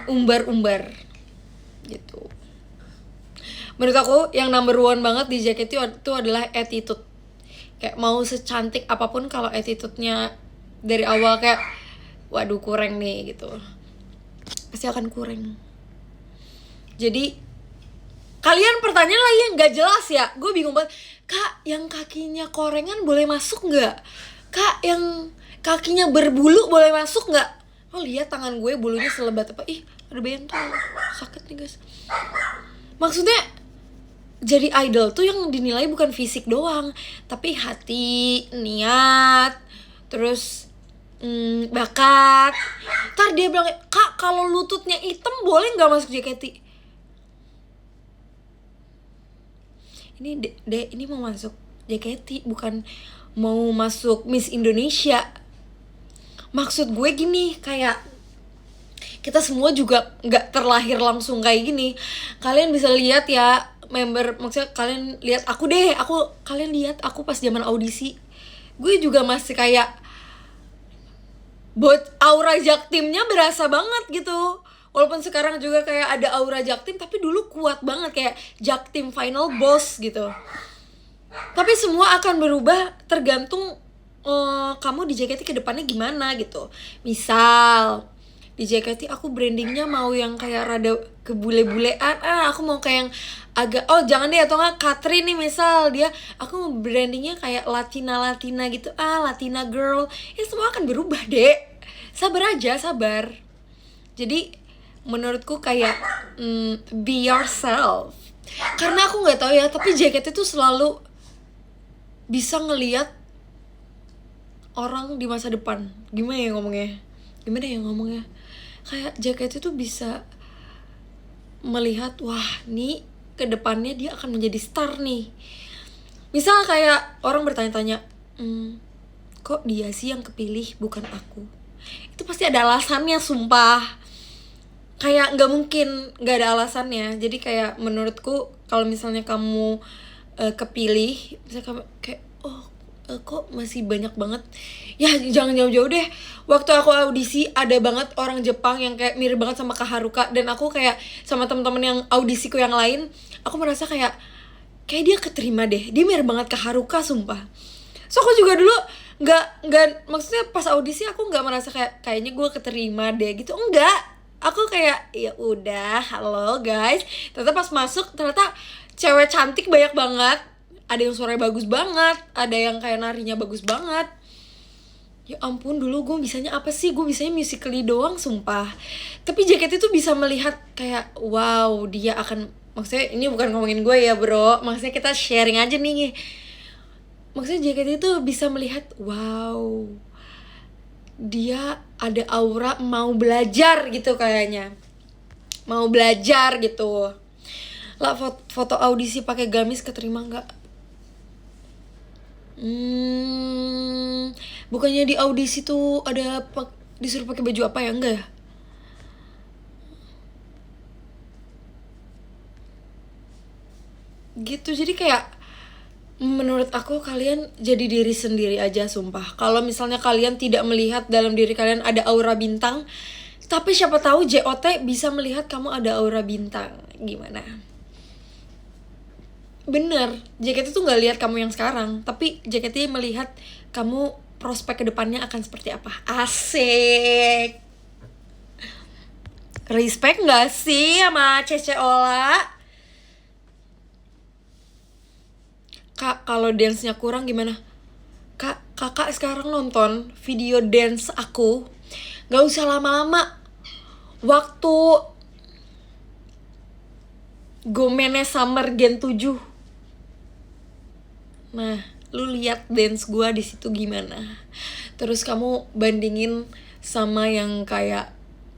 umbar-umbar gitu. Menurut aku yang number one banget di JKT itu adalah attitude. Kayak mau secantik apapun, kalau attitude-nya dari awal kayak waduh kurang nih gitu, pasti akan kurang. Jadi kalian pertanyaan lagi yang gak jelas ya, gue bingung banget. Kak, yang kakinya korengan boleh masuk gak? Kak, yang kakinya berbulu boleh masuk gak? Lo lihat tangan gue bulunya selebat apa? Ih, ada bentol, sakit nih guys. Maksudnya jadi idol tuh yang dinilai bukan fisik doang, tapi hati, niat, terus bakat. Ntar dia bilang, "Kak, kalau lututnya hitam boleh nggak masuk JKT?" Ini mau masuk JKT, bukan mau masuk Miss Indonesia. Maksud gue gini, kayak kita semua juga nggak terlahir langsung kayak gini. Kalian bisa lihat ya, member, maksudnya kalian lihat aku deh, kalian lihat aku pas zaman audisi, gue juga masih kayak buat aura Jaktimnya berasa banget gitu. Walaupun sekarang juga kayak ada aura Jaktim, tapi dulu kuat banget kayak Jaktim Final Boss gitu. Tapi semua akan berubah tergantung kamu di JKT kedepannya gimana gitu. Misal di JKT aku brandingnya mau yang kayak rada kebule-bulean, aku mau kayak yang agak, jangan deh, atau nggak Katrin nih misal, dia aku mau brandingnya kayak Latina gitu, Latina girl, ya semua akan berubah deh, sabar aja, sabar. Jadi menurutku kayak be yourself, karena aku nggak tahu ya, tapi JKT tuh selalu bisa ngelihat orang di masa depan. Gimana ya ngomongnya, kayak JKT tuh bisa melihat, wah nih kedepannya dia akan menjadi star nih. Misal kayak orang bertanya-tanya, kok dia sih yang kepilih bukan aku? Itu pasti ada alasannya, sumpah. Kayak nggak mungkin nggak ada alasannya. Jadi kayak menurutku kalau misalnya kamu kepilih, misalnya kamu kayak kok masih banyak banget ya, jangan jauh-jauh deh. Waktu aku audisi ada banget orang Jepang yang kayak mirip banget sama Kak Haruka, dan aku kayak sama temen-temen yang audisiku yang lain, aku merasa kayak dia keterima deh, dia mirip banget Kak Haruka, sumpah. So aku juga dulu nggak maksudnya pas audisi aku nggak merasa kayaknya gue keterima deh gitu, enggak. Aku kayak ya udah, halo guys. Ternyata pas masuk ternyata cewek cantik banyak banget. Ada yang suaranya bagus banget, ada yang kayak narinya bagus banget. Ya ampun, dulu gue bisanya apa sih? Gue bisanya musically doang, sumpah. Tapi JKT itu bisa melihat kayak wow, dia akan, maksudnya ini bukan ngomongin gue ya bro, maksudnya kita sharing aja nih. Maksudnya JKT itu bisa melihat wow, dia ada aura mau belajar gitu kayaknya. Mau belajar gitu. Lah foto audisi pakai gamis keterima nggak? Bukannya di audisi tuh ada disuruh pakai baju apa ya? Enggak ya? Gitu, jadi kayak menurut aku kalian jadi diri sendiri aja, sumpah. Kalau misalnya kalian tidak melihat dalam diri kalian ada aura bintang, tapi siapa tahu JOT bisa melihat kamu ada aura bintang. Gimana? Bener, JKT tuh gak lihat kamu yang sekarang, tapi JKT melihat kamu prospek kedepannya akan seperti apa. Asik. Respect gak sih sama Cece Ola? Kak, kalau dance-nya kurang gimana? Kak, kakak sekarang nonton video dance aku, gak usah lama-lama. Waktu Gomene Summer Gen 7, nah, lu lihat dance gue di situ gimana. Terus kamu bandingin sama yang kayak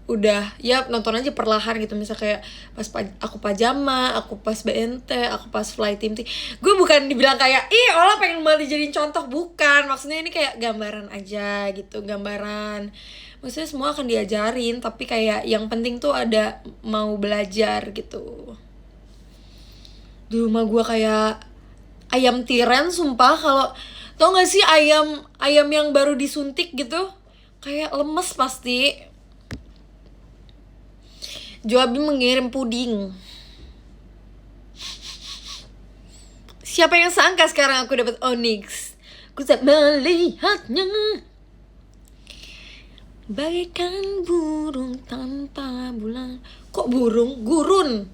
udah ya nonton aja perlahan gitu. Misal kayak pas aku pajama, aku pas BNT, aku pas Fly Team T. Gue bukan dibilang kayak Ola pengen banget dijadiin contoh, bukan. Maksudnya ini kayak gambaran aja gitu, gambaran. Maksudnya semua akan diajarin, tapi kayak yang penting tuh ada mau belajar gitu. Di rumah gue kayak ayam tiren, sumpah. Kalau tau gak sih ayam yang baru disuntik gitu, kayak lemes pasti. Joabi mengirim puding. Siapa yang sangka sekarang aku dapat Onyx? Ku tak melihatnya bagaikan burung tanpa bulan. Kok burung? Gurun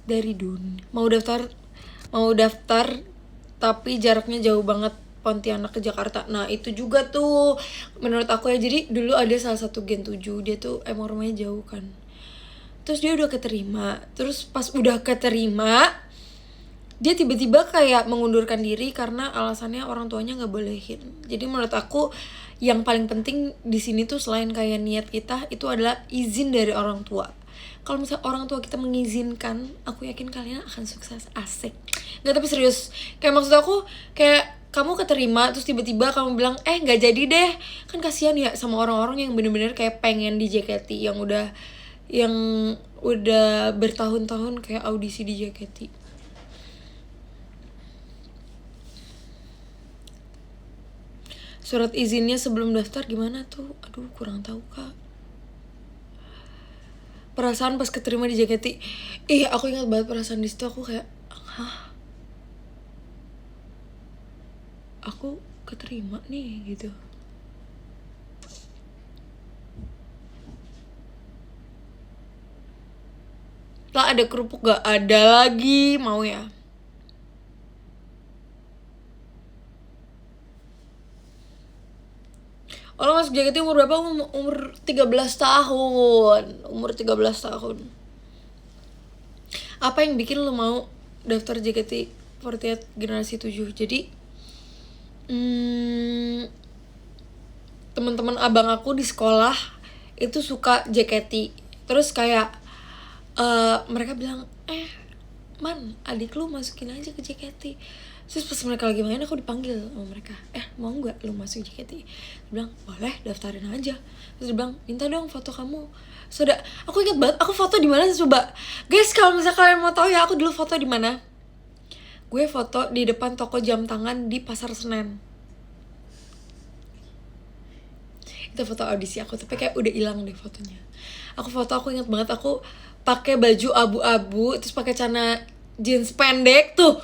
dari Dun. Mau daftar tapi jaraknya jauh banget, Pontianak ke Jakarta. Nah itu juga tuh menurut aku ya. Jadi dulu ada salah satu Gen 7, dia tuh emang rumahnya jauh kan. Terus dia udah keterima. Terus pas udah keterima, dia tiba-tiba kayak mengundurkan diri karena alasannya orang tuanya nggak bolehin. Jadi menurut aku yang paling penting di sini tuh selain kayak niat kita itu adalah izin dari orang tua. Kalau misalnya orang tua kita mengizinkan, aku yakin kalian akan sukses. Asik. Nggak, tapi serius, kayak maksud aku kayak kamu keterima terus tiba-tiba kamu bilang nggak jadi deh, kan kasihan ya sama orang-orang yang bener-bener kayak pengen di JKT, yang udah bertahun-tahun kayak audisi di JKT. Surat izinnya sebelum daftar gimana tuh? Aduh, kurang tahu kak. Perasaan pas keterima di JKT, aku ingat banget perasaan di situ. Aku kayak, aku keterima nih gitu. Lah ada kerupuk gak? Ada lagi, mau ya? Lo masuk JKT umur berapa? Umur 13 tahun. Umur 13 tahun. Apa yang bikin lo mau daftar JKT48 generasi 7? Jadi teman-teman abang aku di sekolah itu suka JKT. Terus kayak mereka bilang, Man, adik lu masukin aja ke JKT. Terus pas mereka lagi main, aku dipanggil sama mereka, mau gak lu masuk JKT? Dia bilang, boleh, daftarin aja. Terus dia bilang, minta dong foto kamu. Sudah, aku ingat banget, aku foto di mana coba. Guys, kalau misalnya kalian mau tahu ya, aku dulu foto di mana. Gue foto di depan toko jam tangan di Pasar Senen. Itu foto audisi aku, tapi kayak udah hilang deh fotonya. Aku ingat banget, aku pakai baju abu-abu, terus pakai celana jeans pendek tuh.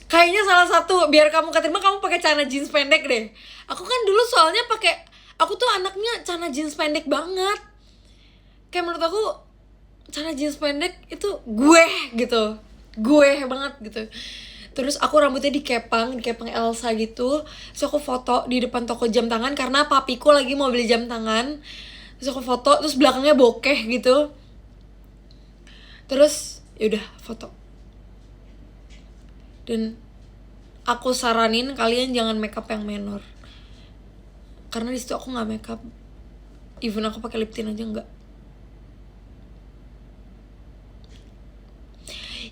Kayaknya salah satu biar kamu keterima kamu pakai celana jeans pendek deh. Aku kan dulu soalnya aku tuh anaknya celana jeans pendek banget. Kayak menurut aku celana jeans pendek itu gue gitu. Gue banget gitu. Terus aku rambutnya dikepang Elsa gitu. Terus aku foto di depan toko jam tangan karena papiku lagi mau beli jam tangan. Terus aku foto, terus belakangnya bokeh gitu. Terus yaudah foto. Dan aku saranin kalian jangan makeup yang menor. Karena di situ aku nggak makeup. Even aku pakai lip tint aja nggak.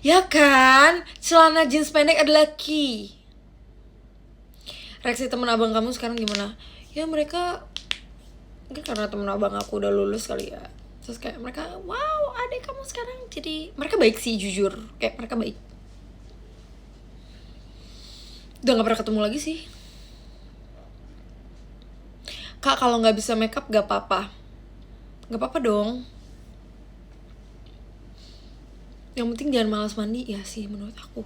Ya kan, celana jeans pendek adalah key. Reaksi temen abang kamu sekarang gimana? Ya mereka, mungkin karena temen abang aku udah lulus kali ya. Terus kayak mereka, wow adik kamu sekarang jadi, mereka baik sih jujur. Kayak mereka baik. Udah gak pernah ketemu lagi sih. Kak, kalau gak bisa makeup gak apa-apa. Gak apa-apa dong. Yang penting jangan malas mandi ya sih menurut aku.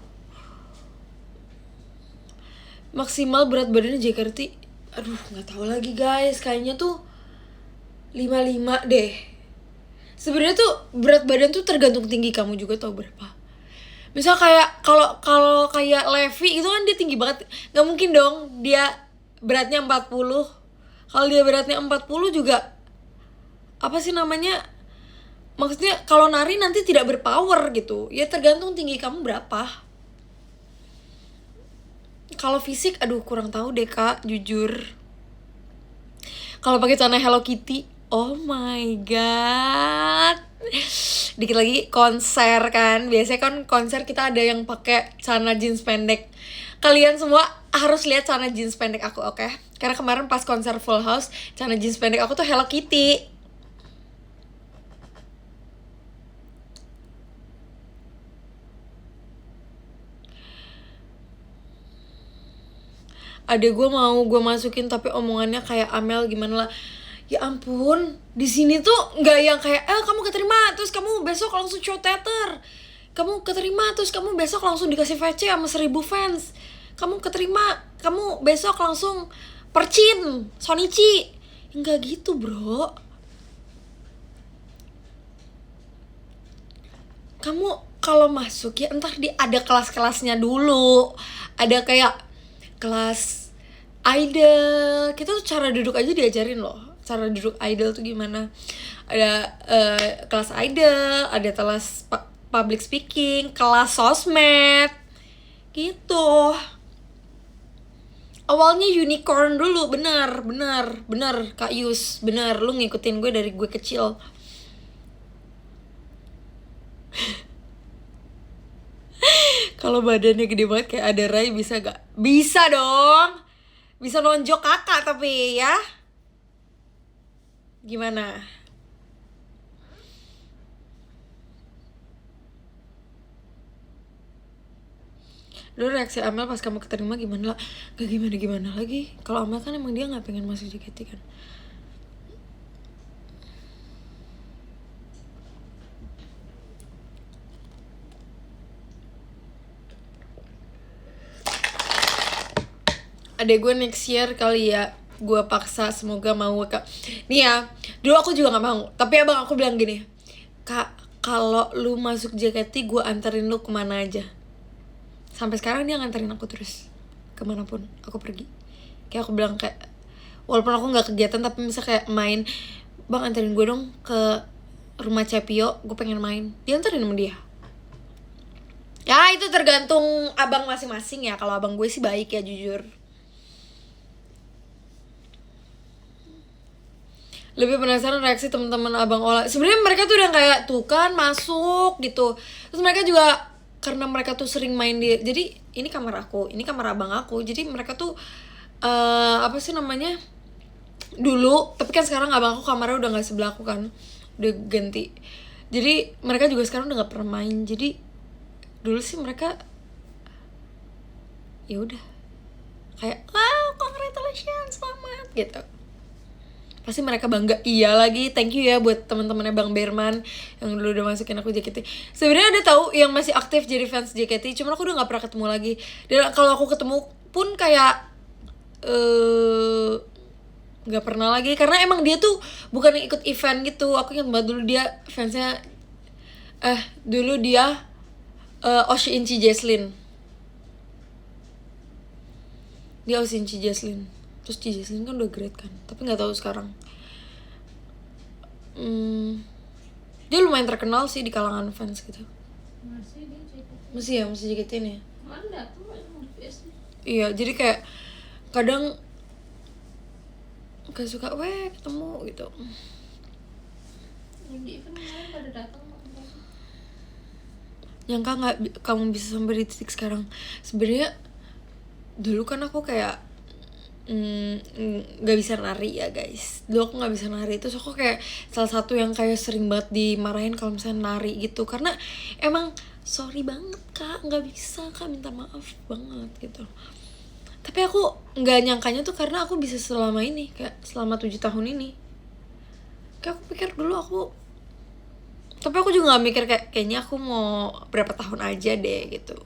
Maksimal berat badannya JKT, aduh gak tahu lagi guys. Kayaknya tuh 55 deh. Sebenarnya tuh berat badan tuh tergantung tinggi kamu juga, tau berapa. Misal kayak kalau kayak Levi itu kan dia tinggi banget. Gak mungkin dong dia beratnya 40. Kalau dia beratnya 40 juga apa sih namanya? Maksudnya kalau nari nanti tidak berpower gitu. Ya tergantung tinggi kamu berapa. Kalau fisik aduh kurang tahu deh Kak, jujur. Kalau pakai celana Hello Kitty, oh my god. Dikit lagi konser kan. Biasanya kan konser kita ada yang pakai celana jeans pendek. Kalian semua harus lihat celana jeans pendek aku, oke? Karena kemarin pas konser Full House, celana jeans pendek aku tuh Hello Kitty. Adek gue mau gue masukin tapi omongannya kayak Amel gimana lah. Ya ampun, di sini tuh nggak yang kayak kamu keterima terus kamu besok langsung show theater. Kamu keterima terus kamu besok langsung dikasih VC sama 1000 fans. Kamu keterima, kamu besok langsung percin, Sonichi. Enggak gitu, bro. Kamu kalau masuk ya entar ada kelas-kelasnya dulu. Ada kayak kelas idol. Kita tuh cara duduk aja diajarin loh. Cara duduk idol tuh gimana. ada kelas idol, ada kelas public speaking, kelas sosmed gitu. Awalnya unicorn dulu, bener Kak Yus, bener, lu ngikutin gue dari gue kecil. Kalau badannya gede banget kayak ada Rai bisa gak? Bisa dong, bisa nonjok kakak tapi ya. Gimana? Dulu reaksi Amel pas kamu keterima gimana lah? Gak gimana lagi. Kalau Amel kan emang dia gak pengen masuk JKT kan. Adek gue next year kali ya, gue paksa, semoga mau Kak. Nih ya, dulu aku juga gak mau, tapi abang aku bilang gini, Kak, kalau lu masuk JKT gue anterin lu kemana aja. Sampai sekarang dia nganterin aku terus kemanapun aku pergi. Kayak aku bilang kayak, walaupun aku gak kegiatan tapi misal kayak main, bang anterin gue dong ke rumah Cepio, gue pengen main. Dia anterin sama dia. Ya itu tergantung abang masing-masing ya. Kalau abang gue sih baik ya, jujur. Lebih penasaran reaksi teman-teman abang Ola. Sebenarnya mereka tuh udah kayak tuh kan masuk gitu. Terus mereka juga karena mereka tuh sering main di, jadi ini kamar aku, ini kamar abang aku. Jadi mereka tuh apa sih namanya? Dulu, tapi kan sekarang abang aku kamarnya udah nggak sebelah aku kan, udah ganti. Jadi mereka juga sekarang udah nggak pernah main. Jadi dulu sih mereka ya udah kayak wow congratulations selamat gitu. Pasti mereka bangga. Iya lagi, thank you ya buat teman-temannya Bang Berman yang dulu udah masukin aku JKT. Sebenarnya ada tahu yang masih aktif jadi fans JKT, cuman aku udah nggak pernah ketemu lagi. Dan kalau aku ketemu pun kayak nggak pernah lagi, karena emang dia tuh bukan ikut event gitu. Aku ingat banget dulu dia fansnya dulu dia Oshinchi Jesslyn. Dia Oshinchi Jesslyn. Terus Ci Jesslyn kan udah great kan, tapi nggak tahu sekarang. Dia lumayan terkenal sih di kalangan fans gitu. Masih JKT nih. Iya, jadi kayak kadang gak suka ketemu gitu. Nyangka nggak kamu bisa sampai di titik sekarang. Sebenarnya dulu kan aku kayak nggak bisa nari ya guys. Dulu aku nggak bisa nari, terus aku kayak salah satu yang kayak sering banget dimarahin kalau misalnya nari gitu, karena emang sorry banget kak, nggak bisa kak, minta maaf banget gitu. Tapi aku nggak nyangkanya tuh karena aku bisa selama ini, kayak selama 7 tahun ini. Kayak aku pikir dulu aku, tapi aku juga nggak mikir kayak kayaknya aku mau berapa tahun aja deh gitu.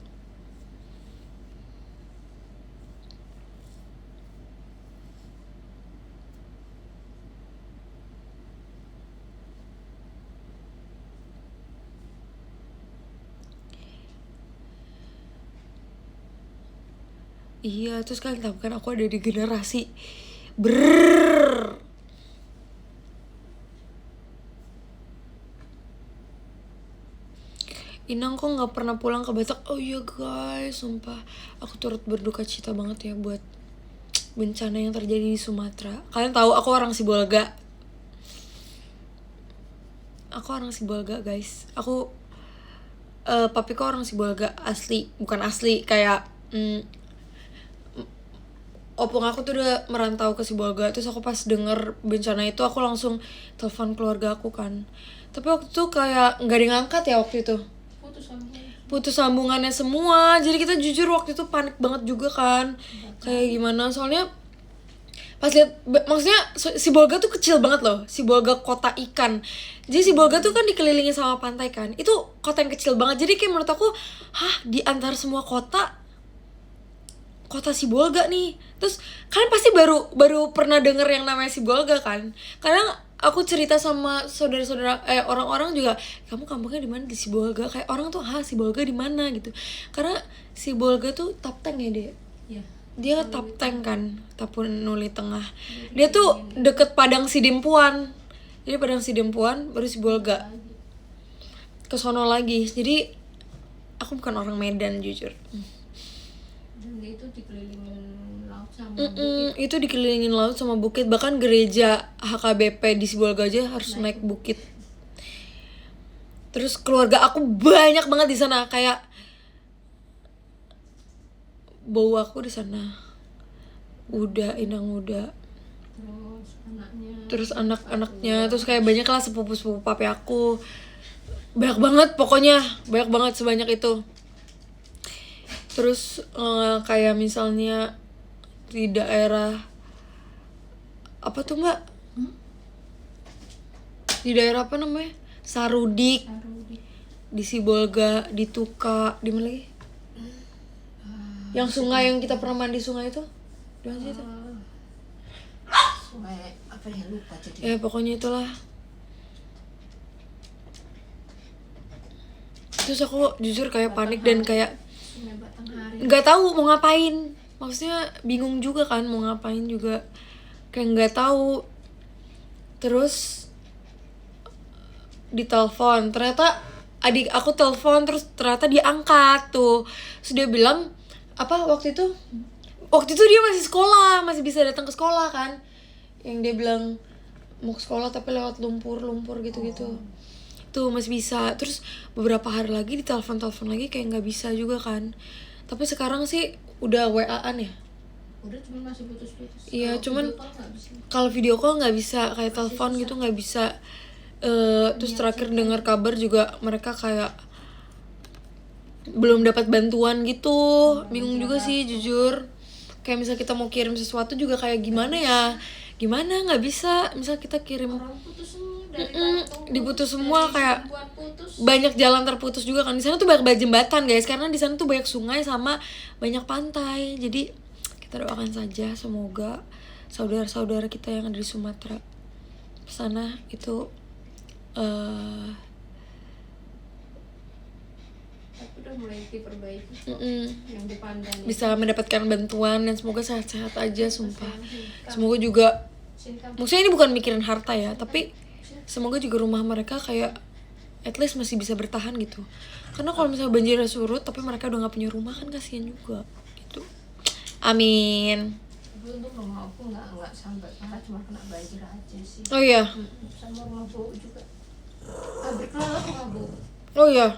Iya, terus kalian tahu kan aku ada di generasi Inang kok nggak pernah pulang ke Batak. Oh iya guys, sumpah aku turut berduka cita banget ya buat bencana yang terjadi di Sumatera. Kalian tahu aku orang Sibolga. Aku orang Sibolga guys. Aku papiku orang Sibolga asli, bukan asli kayak opung aku tuh udah merantau ke Sibolga. Terus aku pas denger bencana itu aku langsung telepon keluarga aku kan. Tapi waktu itu kayak nggak diangkat ya waktu itu. Putus sambungannya semua. Jadi kita jujur waktu itu panik banget juga kan. Kayak gimana, soalnya pas lihat, maksudnya Sibolga tuh kecil banget loh. Sibolga kota ikan. Jadi Sibolga tuh kan dikelilingi sama pantai kan. Itu kota yang kecil banget. Jadi kayak menurut aku, di antara semua kota Sibolga nih. Terus kalian pasti baru pernah denger yang namanya Sibolga kan? Karena aku cerita sama saudara-saudara orang-orang juga, kamu kampungnya di mana? Di Sibolga. Kayak orang tuh Sibolga di mana gitu. Karena Sibolga tuh top tank ya dia. Iya. Dia top tank kan, Tapanuli Tengah. Dia tuh deket Padang Sidimpuan. Jadi Padang Sidempuan baru Sibolga, ke sono lagi. Jadi aku bukan orang Medan jujur. Dan itu dikelilingin laut sama bukit. Itu dikelilingin laut sama bukit. Bahkan gereja HKBP di Sibolga aja harus naik bukit. Terus keluarga aku banyak banget di sana, kayak bau aku di sana. Udah Inang udah. Terus anak-anaknya, terus kayak banyak lah sepupu-sepupu papi aku. Banyak banget pokoknya, banyak banget sebanyak itu. Terus kayak misalnya di daerah apa tuh Mbak? Di daerah apa namanya? Sarudik, di Sibolga, di Tuka, di mana lagi? Yang sungai yang kita pernah mandi sungai itu? Di mana sih itu? Sungai apa ya, lupa jadi. Ya pokoknya itulah. Terus aku jujur kayak panik dan kayak Sungai Batanghari. nggak tahu mau ngapain. Maksudnya bingung juga kan mau ngapain juga, kayak nggak tahu. Terus ditelepon, ternyata adik aku telepon, terus ternyata dia angkat tuh. Terus dia bilang apa waktu itu dia masih sekolah, masih bisa datang ke sekolah kan. Yang dia bilang mau ke sekolah tapi lewat lumpur gitu-gitu. Tuh masih bisa. Terus beberapa hari lagi ditelepon lagi kayak nggak bisa juga kan. Tapi sekarang sih udah WA-an ya. Udah, cuman masih putus-putus. Iya, Kalau cuman video call nggak bisa. kalau video call nggak bisa, kayak telepon gitu nggak bisa. Terus terakhir dengar kabar juga mereka kayak belum dapat bantuan gitu. Bingung juga sih jujur. Kayak misal kita mau kirim sesuatu juga kayak gimana ya? Gimana nggak bisa? Misal kita kirim Orang putus semua dari Lampung, diputus semua, dari kayak Sidempuan putus. banyak jalan terputus juga kan. Di sana tuh banyak jembatan guys, karena di sana tuh banyak sungai sama banyak pantai. Jadi kita doakan saja semoga saudara-saudara kita yang ada di Sumatera sana itu Tapi udah mulai diperbaiki kok. Yang dipandang bisa mendapatkan bantuan dan semoga sehat-sehat aja sumpah. Semoga juga, maksudnya ini bukan mikirin harta ya, tapi semoga juga rumah mereka kayak at least masih bisa bertahan gitu. Karena kalau misalnya banjirnya surut tapi mereka udah nggak punya rumah kan kasihan juga gitu. Amin. Tapi untuk rumah aku nggak sampai parah, cuma kena banjir aja sih. Oh iya. Sama rumah bu juga. Pabrik lalat rumah bu. Oh iya.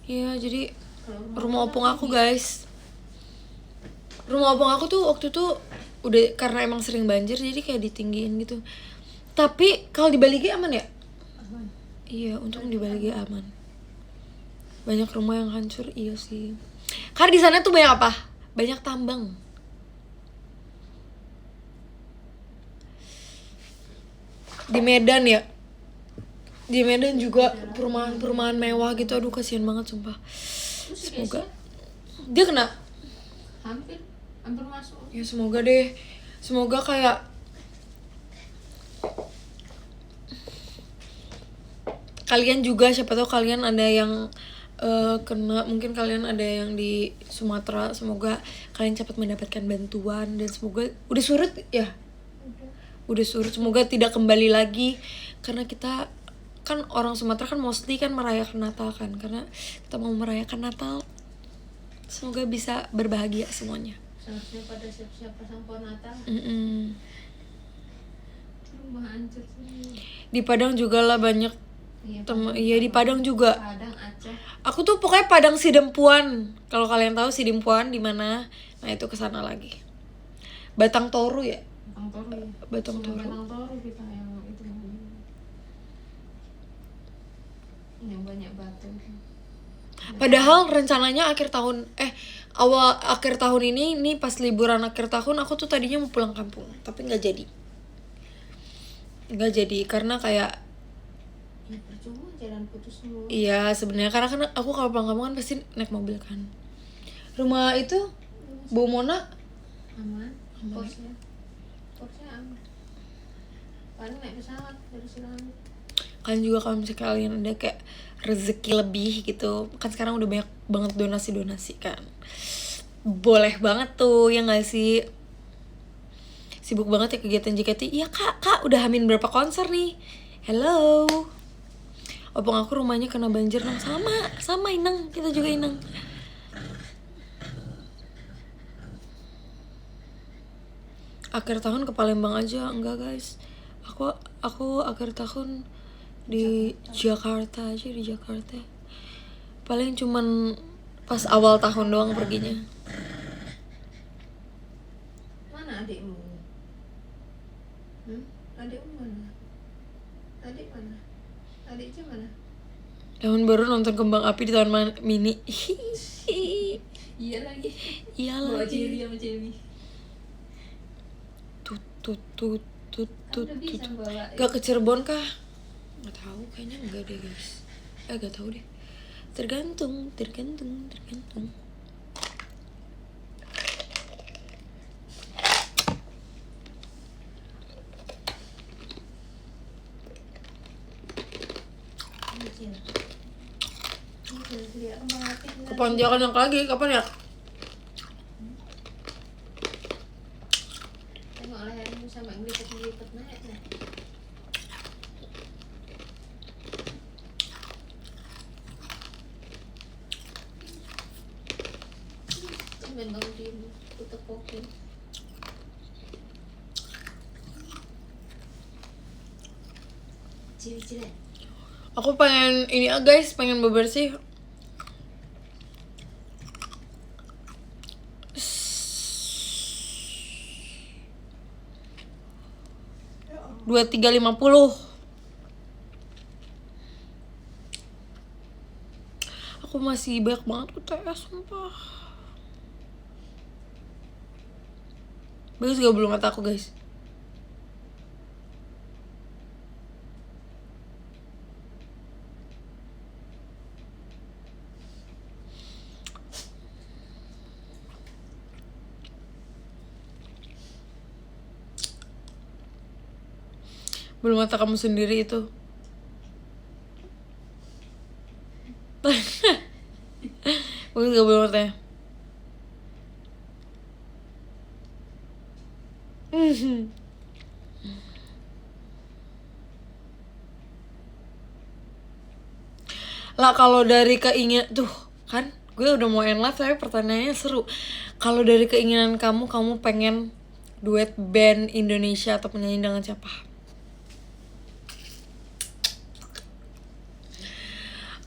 Iya, jadi rumah opung aku guys. Rumah opung aku tuh waktu itu udah karena emang sering banjir jadi kayak ditinggiin gitu. Tapi kalau di Bali G aman ya? Aman. Iya, untung di Bali G aman. Banyak rumah yang hancur, iya sih. Karena di sana tuh banyak apa? Banyak tambang. Di Medan ya. Di Medan juga perumahan mewah gitu. Aduh kasihan banget sumpah. Terus si Semoga Keisha dia kena. hampir masuk. Ya semoga deh. Semoga kayak kalian juga, siapa tahu kalian ada yang kena, mungkin kalian ada yang di Sumatera, semoga kalian cepat mendapatkan bantuan dan semoga udah surut ya. Udah surut, semoga tidak kembali lagi karena kita kan orang Sumatera kan mostly kan merayakan Natal kan, karena kita mau merayakan Natal. Semoga bisa berbahagia semuanya. Seharusnya pada siap-siap pasang pohon Natal. Rumah hancur semua. Di Padang juga lah banyak iya di Padang juga. Padang, Aceh. Aku tuh pokoknya Padang Sidempuan. Kalau kalian tahu Sidempuan di mana? Nah, itu kesana lagi. Batang Toru ya? Batang Toru ya. Batang Toru. Batang Toru kita yang itu yang banyak batu. Padahal rencananya akhir tahun ini pas liburan akhir tahun aku tuh tadinya mau pulang kampung, tapi nggak jadi karena kayak Ya percuma jalan putus semua. iya sebenarnya karena kan aku kalau pulang kampung kan pasti naik mobil kan. Rumah itu Bu Mona Aman. Posnya aman. Paling naik pesawat dari Cilandak. kalian juga kalau misalnya kalian ada kayak rezeki lebih gitu kan, sekarang udah banyak banget donasi kan, boleh banget tuh ya nggak sih. sibuk banget ya kegiatan JKT. Iya kak udah hamin berapa konser nih. Hello. Opung aku rumahnya kena banjir Nang. Sama Inang, kita juga Inang. Akhir tahun ke Palembang aja, enggak guys. Aku akhir tahun di Jakarta aja, di Jakarta. Paling cuman pas awal tahun doang perginya. Mana adikmu? Adikmu mana? Adik mana? Adiknya mana? Tahun baru nonton kembang api di Taman Mini. Iya lagi. Iya Bawa lagi. Jerry sama Jamie. Tut. Udah bisa bawa. Gak ke Cirebon kah? Gak tahu, kayaknya enggak deh guys. Gak tahu deh. Tergantung. Kapan dia akan yang lagi? Kapan ya? Tengok lehermu sama ngelipet naik nih. Cuman kamu diem, aku tepokin. Ciri-ciri. Aku pengen ini guys, pengen bebersih. Dua 350. Aku masih banyak banget UTS sumpah. Bagus gak belum mata aku guys. Belum mata kamu sendiri itu. Bagus gak belum matanya? Lah kalau dari keinginan tuh kan gue udah mau end live tapi pertanyaannya seru. Kalau dari keinginan kamu pengen duet band Indonesia atau penyanyi dengan siapa?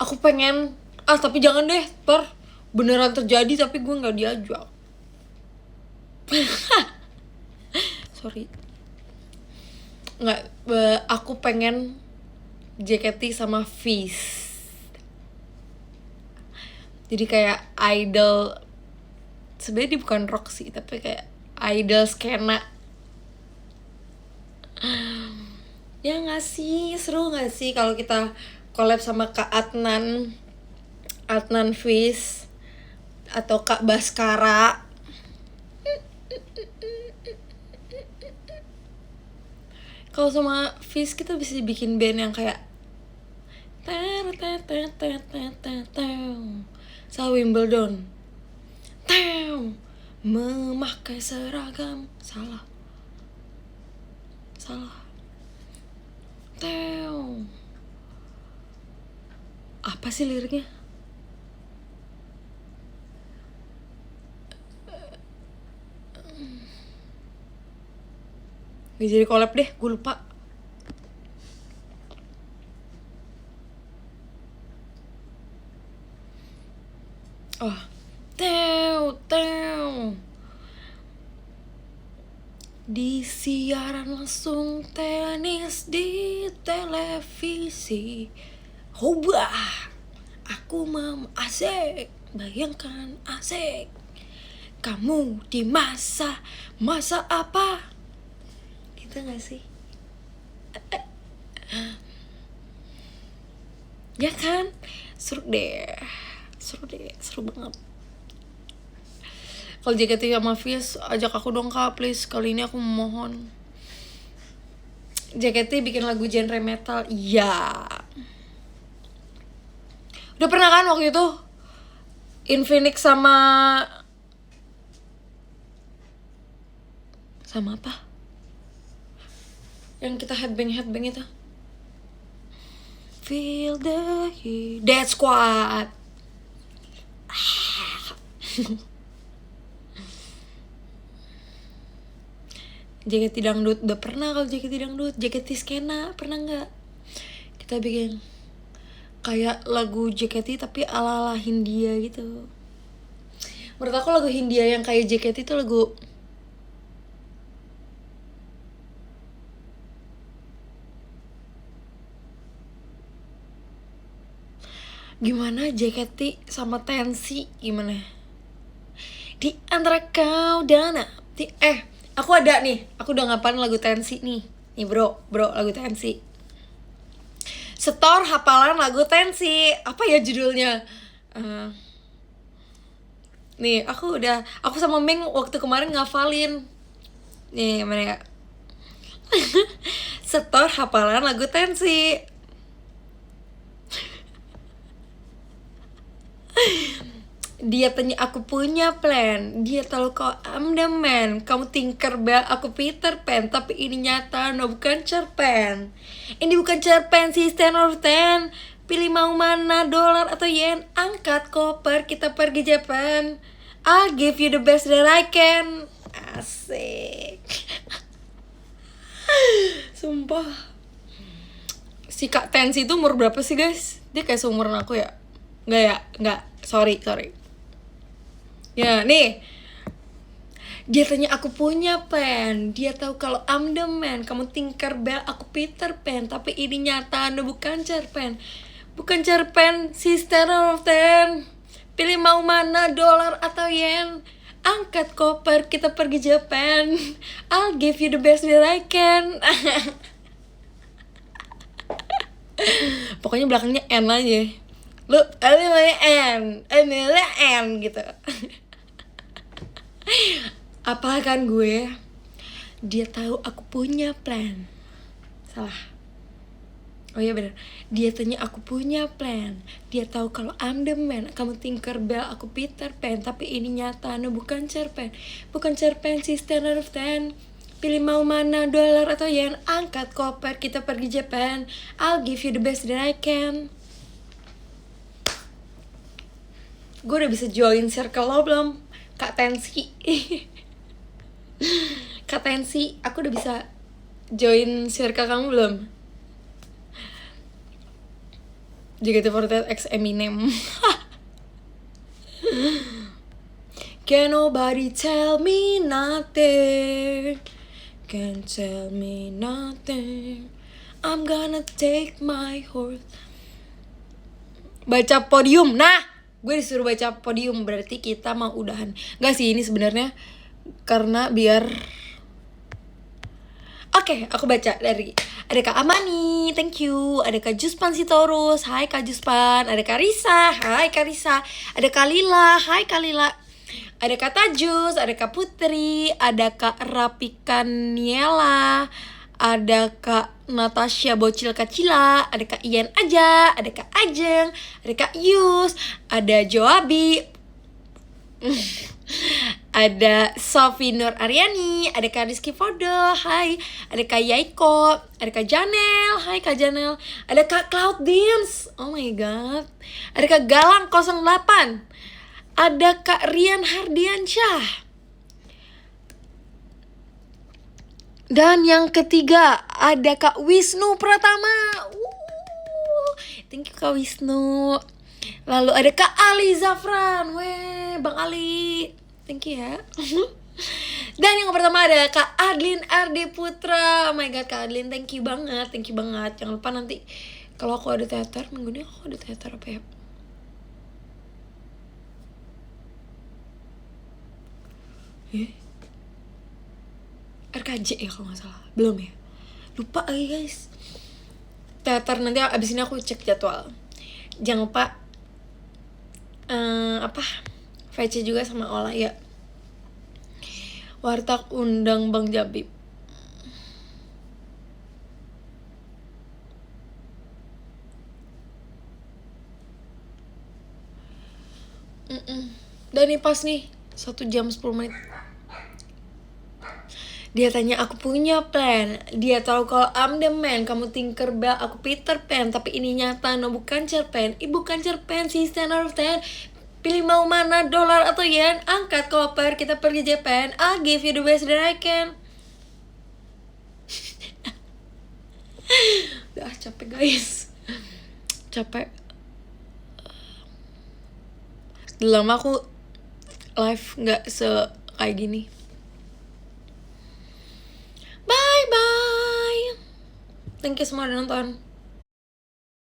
Aku pengen tapi jangan deh, beneran terjadi tapi gue nggak diajak. Sorry. Nggak, aku pengen JKT sama Fizz. Jadi kayak idol, sebenarnya dia bukan rock sih, tapi kayak idol skena. Ya nggak sih, seru nggak sih kalau kita collab sama Kak Adnan Fizz atau Kak Baskara. Kalau sama Fizz kita bisa bikin band yang kayak sama Wimbledon. Memakai seragam. Salah. Apa sih liriknya? Gak jadi collab deh, gue lupa. Oh, di siaran langsung tenis di televisi. Hobah, aku asik, bayangkan asik. Kamu di masa apa? Gitu gak sih? Ya kan? Seru banget. Kalau JKT sama Fizz, ajak aku dong kak, please. Kali ini aku memohon. JKT bikin lagu genre metal, iya. Udah pernah kan waktu itu Infinix sama apa? yang kita headbang itu. Feel the heat. Dead Squad. JKT dangdut udah pernah. Kalau JKT dangdut, JKT skena pernah nggak? Kita bikin kayak lagu JKT tapi ala-ala Hindia gitu. Menurut aku lagu Hindia yang kayak JKT itu lagu gimana JKT sama Tensi gimana? Di antara kau dan aku ada nih. Aku udah ngapalin lagu Tensi nih. Nih bro, lagu Tensi. Setor hafalan lagu Tensi. Apa ya judulnya? Nih, aku sama Meng waktu kemarin ngafalin. Nih, gimana ya? Setor hafalan lagu Tensi. Dia tanya aku punya plan. Dia tahu kau I'm the man. Kamu Tinkerbell, aku Peter Pan. Tapi ini nyata, no bukan cerpen. Ini bukan cerpen sih, 10 out of 10. Pilih mau mana, dolar atau yen. Angkat koper, kita pergi Japan. I'll give you the best that I can. Asik. Sumpah. Si Kak Tensi itu umur berapa sih guys? Dia kayak seumuran aku ya? Enggak ya? Enggak. Sorry. Ya, nih. Dia tanya aku punya pen. Dia tahu kalau I'm the man. Kamu Tinkerbell, aku Peter Pan. Tapi ini nyata, no bukan cerpen. Bukan cerpen, sister of 10. Pilih mau mana, dolar atau yen. Angkat koper, kita pergi Japan. I'll give you the best that I can. Pokoknya belakangnya N aja. Lu, N gitu. Apa kan gue? Dia tahu aku punya plan. Salah. Oh iya benar. Dia tanya aku punya plan. Dia tahu kalau I'm the man. Kamu Tinkerbell, aku Peter Pan. Tapi ini nyata, no bukan cerpen. Bukan cerpen sih, 10 out of 10. Pilih mau mana, dolar atau yen. Angkat koper, kita pergi Japan. I'll give you the best that I can. Gue udah bisa join circle lo belum? Kak Tensi. Kak Tensi, aku udah bisa join circle kamu belum? JKT48 X Eminem. Can nobody tell me nothing? Can't tell me nothing. I'm gonna take my horse. Baca podium. Nah, gue disuruh baca podium, berarti kita mau udahan. Gak sih, ini sebenarnya karena biar Oke, aku baca dari ada Kak Amani, thank you. Ada Kak Juspan Sitorus, hai Kak Juspan. Ada Kak Risa, hai Kak Risa. Ada Kak Lila, hai Kak Lila. Ada Kak Tajus, ada Kak Putri, ada Kak Rapikan Niela, ada Kak Natasha Bocil Kacila, ada Kak Ian Aja, ada Kak Ajeng, ada Kak Yus, ada Joabi. Ada Sofi Nur Aryani, ada Kak Rizky Fodo, hai. Ada Kak Yaiko, ada Kak Janel, hai Kak Janel. Ada Kak Cloud Dance, oh my god. Ada Kak Galang 08. Ada Kak Rian Hardiansyah. Dan yang ketiga ada Kak Wisnu Pratama. Thank you Kak Wisnu. Lalu ada Kak Ali Zafran. Weh, Bang Ali. Thank you ya. Dan yang pertama ada Kak Adlin RD Putra. Oh my god Kak Adlin, thank you banget. Jangan lupa nanti kalau aku ada teater, minggu ini aku ada teater apa ya? RKJ ya kalau nggak salah. Belum ya? Lupa lagi guys. Teater nanti abis ini aku cek jadwal. Jangan lupa VC juga sama Ola ya. Warteg undang Bang Jabib. Dan ini pas nih 1 jam 10 menit. Dia tanya aku punya plan. Dia tahu kalau I'm the man, kamu Tinkerbell, aku Peter Pan. Tapi ini nyata, no bukan cerpen. Bukan cerpen sih, 10 out of 10. Pilih mau mana, dolar atau yen? Angkat koper, kita pergi Japan. I'll give you the best that I can. Udah capek guys. Capek. Lama aku live nggak kayak gini. Bye bye. Thank you semua udah nonton.